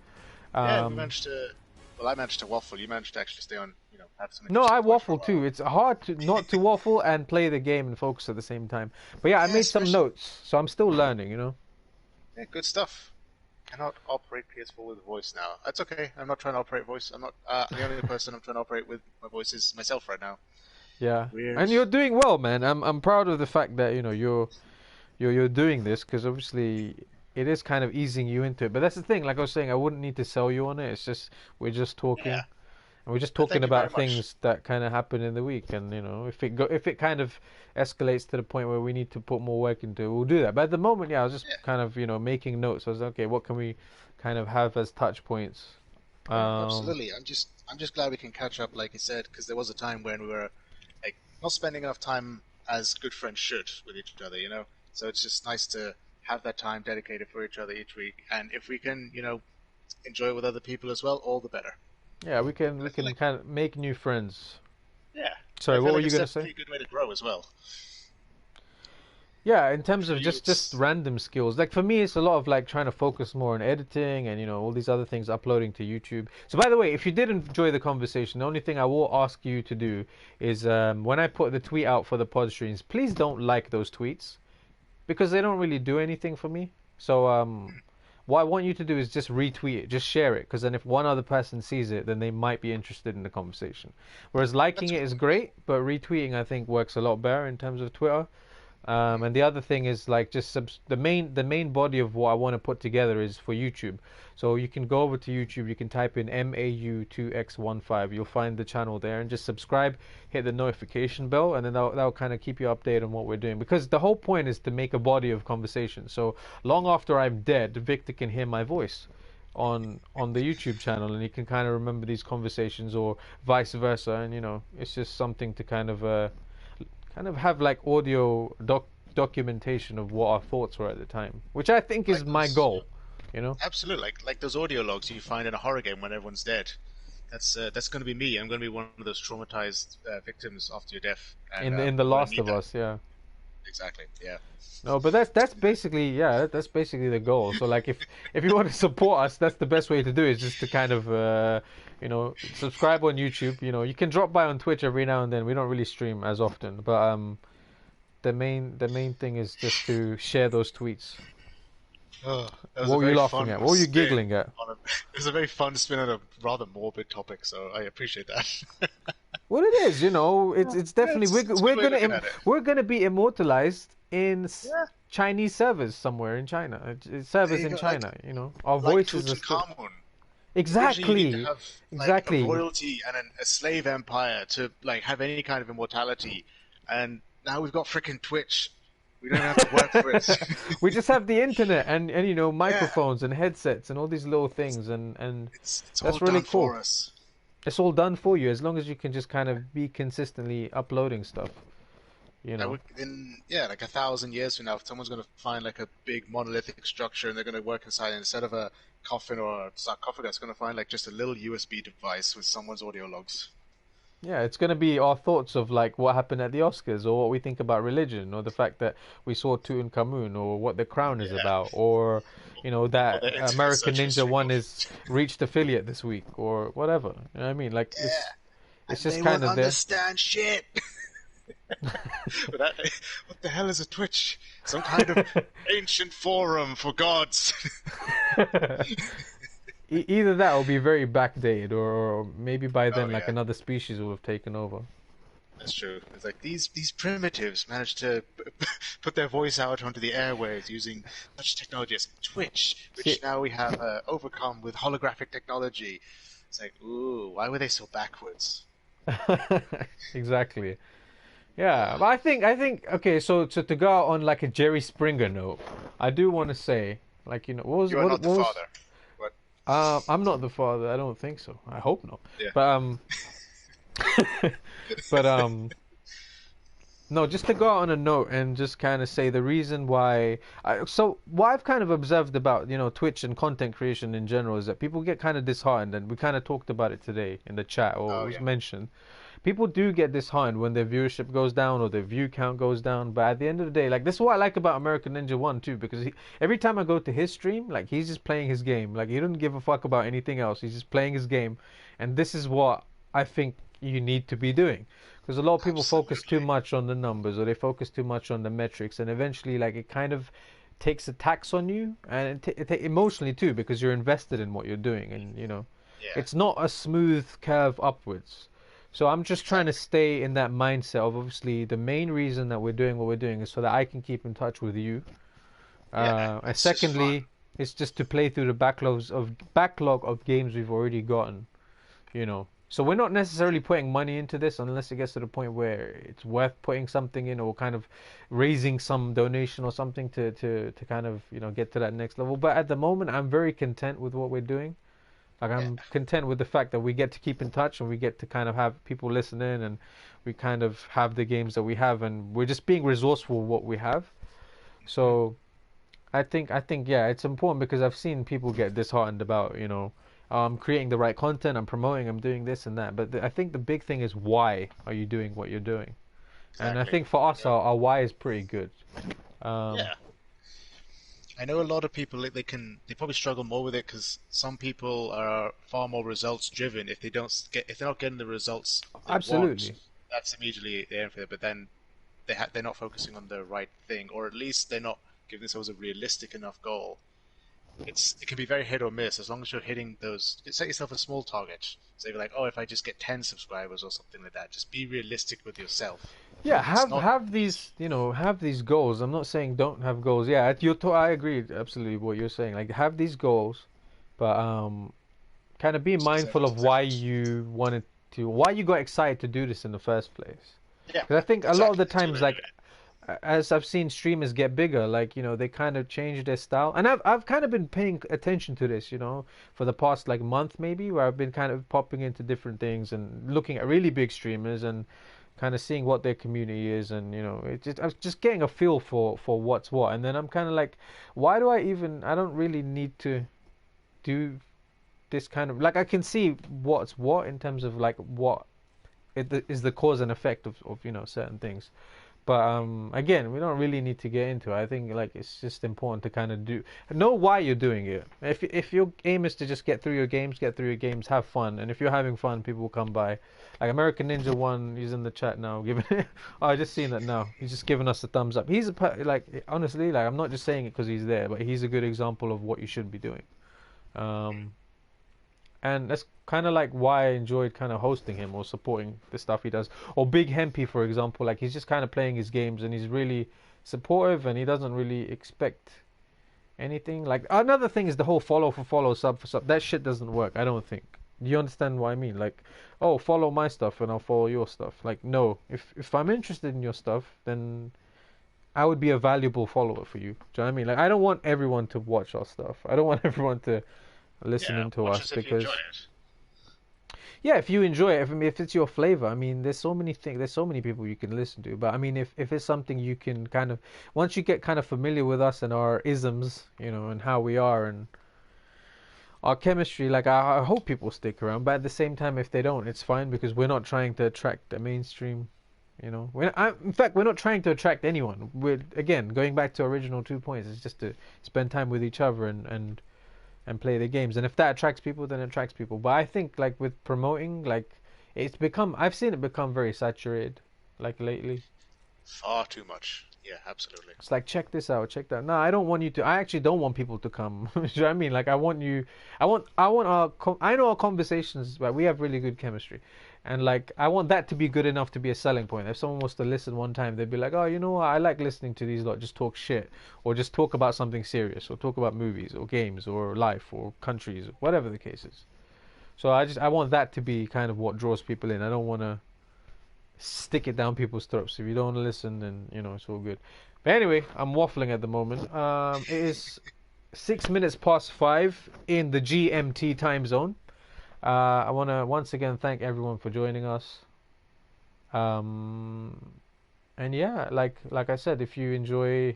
Yeah, we managed to Well, I managed to waffle. You managed to actually stay on, have some No, interesting I points for a waffle while. too. It's hard to not to waffle and play the game and focus at the same time. But yeah, I Yeah, made some especially. notes, so I'm still learning, Yeah, good stuff. Cannot operate PS4 with voice now. That's okay. I'm not trying to operate voice. I'm not. The only person I'm trying to operate with my voice is myself right now. Yeah. Weird. And you're doing well, man. I'm proud of the fact that, you're doing this because obviously it is kind of easing you into it. But that's the thing, like I was saying, I wouldn't need to sell you on it. It's just we're just Yeah. talking. And we're just talking Thank you very about much. things that kind of happen in the week, and if it kind of escalates to the point where we need to put more work into it, we'll do that. But at the moment, yeah, I was just Yeah. kind of making notes. I was like, okay, what can we kind of have as touch points? Yeah, Um, absolutely. I'm just glad we can catch up, like you said, because there was a time when we were like not spending enough time as good friends should with each other. So it's just nice to have that time dedicated for each other each week, and if we can, enjoy it with other people as well, all the better. yeah, we can I we feel can like, kind of make new friends. yeah, I Sorry, feel what were like you it's gonna say? definitely a good way to grow as well. Yeah, in terms For of you, just it's random skills. Like for me, it's a lot of like trying to focus more on editing and all these other things uploading to YouTube. So by the way, if you did enjoy the conversation, the only thing I will ask you to do is when I put the tweet out for the pod streams, please don't like those tweets because they don't really do anything for me. So what I want you to do is just retweet it, just share it, because then if one other person sees it, then they might be interested in the conversation. Whereas liking that's it is cool. great, but retweeting I think works a lot better in terms of Twitter. And the other thing is like just the main body of what I want to put together is for YouTube. So you can go over to YouTube, you can type in MAU2X15. You'll find the channel there and just subscribe, hit the notification bell, and then that'll kind of keep you updated on what we're doing. Because the whole point is to make a body of conversation. So long after I'm dead, Victor can hear my voice on the YouTube channel, and he can kind of remember these conversations, or vice versa. And it's just something to kind of have like audio documentation of what our thoughts were at the time, which I think is Like my those, goal. You know, absolutely, like those audio logs you find in a horror game when everyone's dead. That's going to be me. I'm going to be one of those traumatized victims after your death, and in the I'm going to Last need of that. Us, yeah. Exactly. Yeah. No, but that's basically the goal. So like if you want to support us, that's the best way to do it, is just to kind of subscribe on YouTube. You can drop by on Twitch every now and then. We don't really stream as often, but the main thing is just to share those tweets. Oh, that was What a were you very laughing fun at? What were you spin giggling at? on a. It was a very fun spin on a rather morbid topic, so I appreciate that. Well, it is. It's Yeah, definitely it's a good way of looking at it. we're gonna be immortalized in Yeah, Chinese servers somewhere in China. It's there servers you in go. China. Our Like voices are still Tutankhamun. Originally, you need to exactly, have like a exactly. royalty and a slave empire to like have any kind of immortality, and now we've got frickin' Twitch. We don't have to work for it. We just have the internet and Yeah, microphones and headsets and all these little things, and it's all that's really done cool. for us. It's all done for you as long as you can just kind of be consistently uploading stuff. You I know. would, like 1,000 years from now, someone's going to find like a big monolithic structure, and they're going to work inside. And instead of a coffin or a sarcophagus, going to find like just a little USB device with someone's audio logs. Yeah, it's going to be our thoughts of like what happened at the Oscars, or what we think about religion, or the fact that we saw Tutankhamun, or what The Crown is Yeah, about, or or that the internet American search Ninja history One of. is reached affiliate this week, or whatever. You know what I mean? Like Yeah, it's and just they kind won't of there. understand shit. But what the hell is a Twitch? Some kind of ancient forum for gods. Either that will be very backdated, or maybe by Oh then like yeah, another species will have taken over. that's true. It's like these primitives managed to put their voice out onto the airwaves using such technology as Twitch, See, which now we have overcome with holographic technology. It's like, ooh, why were they so backwards? exactly. Yeah, Ugh. but I think okay. So to go out on like a Jerry Springer note, I do want to say like what was You are not the what was father, but I'm not the father. I don't think so. I hope not. yeah. But but no, just to go out on a note and just kind of say the reason why. So what I've kind of observed about Twitch and content creation in general is that people get kind of disheartened, and we kind of talked about it today in the chat, or it Oh was yeah. mentioned. people do get disheartened when their viewership goes down or their view count goes down. But at the end of the day, like this is what I like about American Ninja One too, because every time I go to his stream, like he's just playing his game. Like he doesn't give a fuck about anything else. He's just playing his game, and this is what I think you need to be doing. Because a lot of people focus too much on the numbers, or they focus too much on the metrics, and eventually, like it kind of takes a tax on you, and emotionally too, because you're invested in what you're doing, and you know, it's not a smooth curve upwards. So I'm just trying to stay in that mindset of obviously the main reason that we're doing what we're doing is so that I can keep in touch with you. And secondly, it's just to play through the backlog of games we've already gotten, you know. So we're not necessarily putting money into this unless it gets to the point where it's worth putting something in or kind of raising some donation or something to kind of, you know, get to that next level. But at the moment, I'm very content with what we're doing. Like I'm content with the fact that we get to keep in touch and we get to kind of have people listen in and we kind of have the games that we have and we're just being resourceful with what we have. So I think yeah, it's important because I've seen people get disheartened about, you know, I'm creating the right content, I'm promoting, I'm doing this and that. But I think the big thing is why are you doing what you're doing? Exactly. And I think for us, our why is pretty good. I know a lot of people they probably struggle more with it because some people are far more results driven. If they're not getting the results they want, that's immediately the end for it. But then they're not focusing on the right thing, or at least they're not giving themselves a realistic enough goal. It can be very hit or miss as long as you're hitting those. Set yourself a small target. So you're like, oh, if I just get 10 subscribers or something like that, just be realistic with yourself. Yeah, have these goals. I'm not saying don't have goals. Yeah, I agree absolutely with what you're saying. Like have these goals, but kind of be mindful of why you got excited to do this in the first place. Yeah, because I think a lot of the times, like as I've seen streamers get bigger, like, you know, they kind of change their style, and I've kind of been paying attention to this, you know, for the past like month maybe, where I've been kind of popping into different things and looking at really big streamers and kind of seeing what their community is, and you know, I was just getting a feel for what's what, and then I'm kind of like, why do I don't really need to do this kind of, like, I can see what's what in terms of like what is the cause and effect of you know, certain things. But again, we don't really need to get into it. I think like it's just important to kind of know why you're doing it. If your aim is to just get through your games, have fun, and if you're having fun, people will come by. Like American Ninja One, he's in the chat now, giving. Oh, I just seen that now. He's just giving us a thumbs up. He's like, honestly, like, I'm not just saying it because he's there, but he's a good example of what you should be doing. And that's kind of like why I enjoyed kind of hosting him or supporting the stuff he does. Or Big Hempy, for example, like he's just kind of playing his games and he's really supportive and he doesn't really expect anything. Like another thing is the whole follow for follow, sub for sub. That shit doesn't work, I don't think. Do you understand what I mean? Like, oh, follow my stuff and I'll follow your stuff. Like, no. If I'm interested in your stuff, then I would be a valuable follower for you. Do you know what I mean? Like, I don't want everyone to watch our stuff. I don't want everyone to listening to us because if you enjoy it, if it's your flavor, I mean, there's so many people you can listen to, but I mean, if it's something you can kind of, once you get kind of familiar with us and our isms, you know, and how we are and our chemistry, like I hope people stick around, but at the same time, if they don't, it's fine because we're not trying to attract the mainstream, you know. In fact, we're not trying to attract anyone. We're, again, going back to original 2 points, it's just to spend time with each other and play the games, and if that attracts people, then it attracts people. But I think like with promoting, like I've seen it become very saturated, like lately. Far too much. Yeah, absolutely. It's like, check this out, check that. No, I don't want you to. I actually don't want people to come. You know what I mean? Like I know our conversations, but we have really good chemistry. And like, I want that to be good enough to be a selling point. If someone was to listen one time, they'd be like, oh, you know what? I like listening to these lot just talk shit, or just talk about something serious, or talk about movies, or games, or life, or countries, whatever the case is. So I want that to be kind of what draws people in. I don't want to stick it down people's throats. If you don't want to listen, then, you know, it's all good. But anyway, I'm waffling at the moment. It is 6 minutes past 5 in the GMT time zone. I want to once again thank everyone for joining us. And yeah, like I said, if you enjoy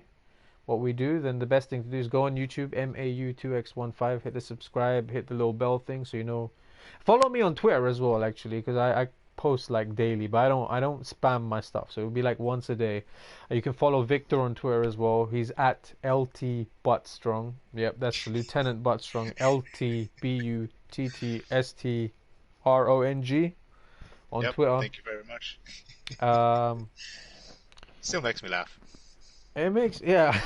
what we do, then the best thing to do is go on YouTube, MAU2X15, hit the subscribe, hit the little bell thing so you know. Follow me on Twitter as well, actually, because I post like daily, but I don't spam my stuff, so it would be like once a day. You can follow Victor on Twitter as well. He's at LtButtstrong. Yep, that's Lieutenant Buttstrong. LtButtstrong on Yep, Twitter. thank you very much. Um, Still makes me laugh. it makes yeah.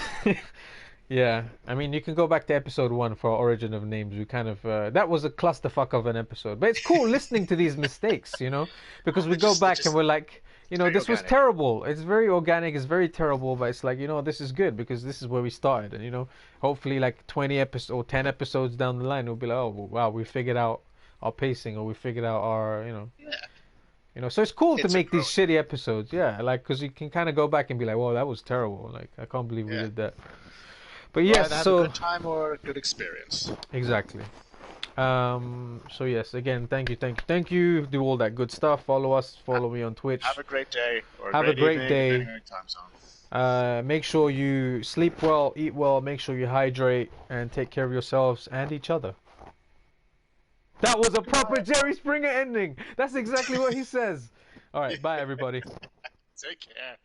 Yeah, I mean, you can go back to episode 1 for Origin of Names. We kind of that was a clusterfuck of an episode, but it's cool listening to these mistakes, you know, because we go back and we're like, you know, this was terrible. It's very organic. It's very terrible, but it's like, you know, this is good because this is where we started, and you know, hopefully, like 20 episodes or 10 episodes down the line, we'll be like, oh wow, we figured out our pacing, or we figured out our, you know, so it's cool to make these shitty episodes, yeah, like because you can kind of go back and be like, well, that was terrible. Like I can't believe we did that. But yes, either have a good time or a good experience. Exactly. So yes, again, thank you. Do all that good stuff. Follow us. Follow me on Twitch. Have a great day. Or have a great day. Time zone. Make sure you sleep well, eat well. Make sure you hydrate and take care of yourselves and each other. That was a proper Jerry Springer ending. That's exactly what he says. All right, bye everybody. Take care.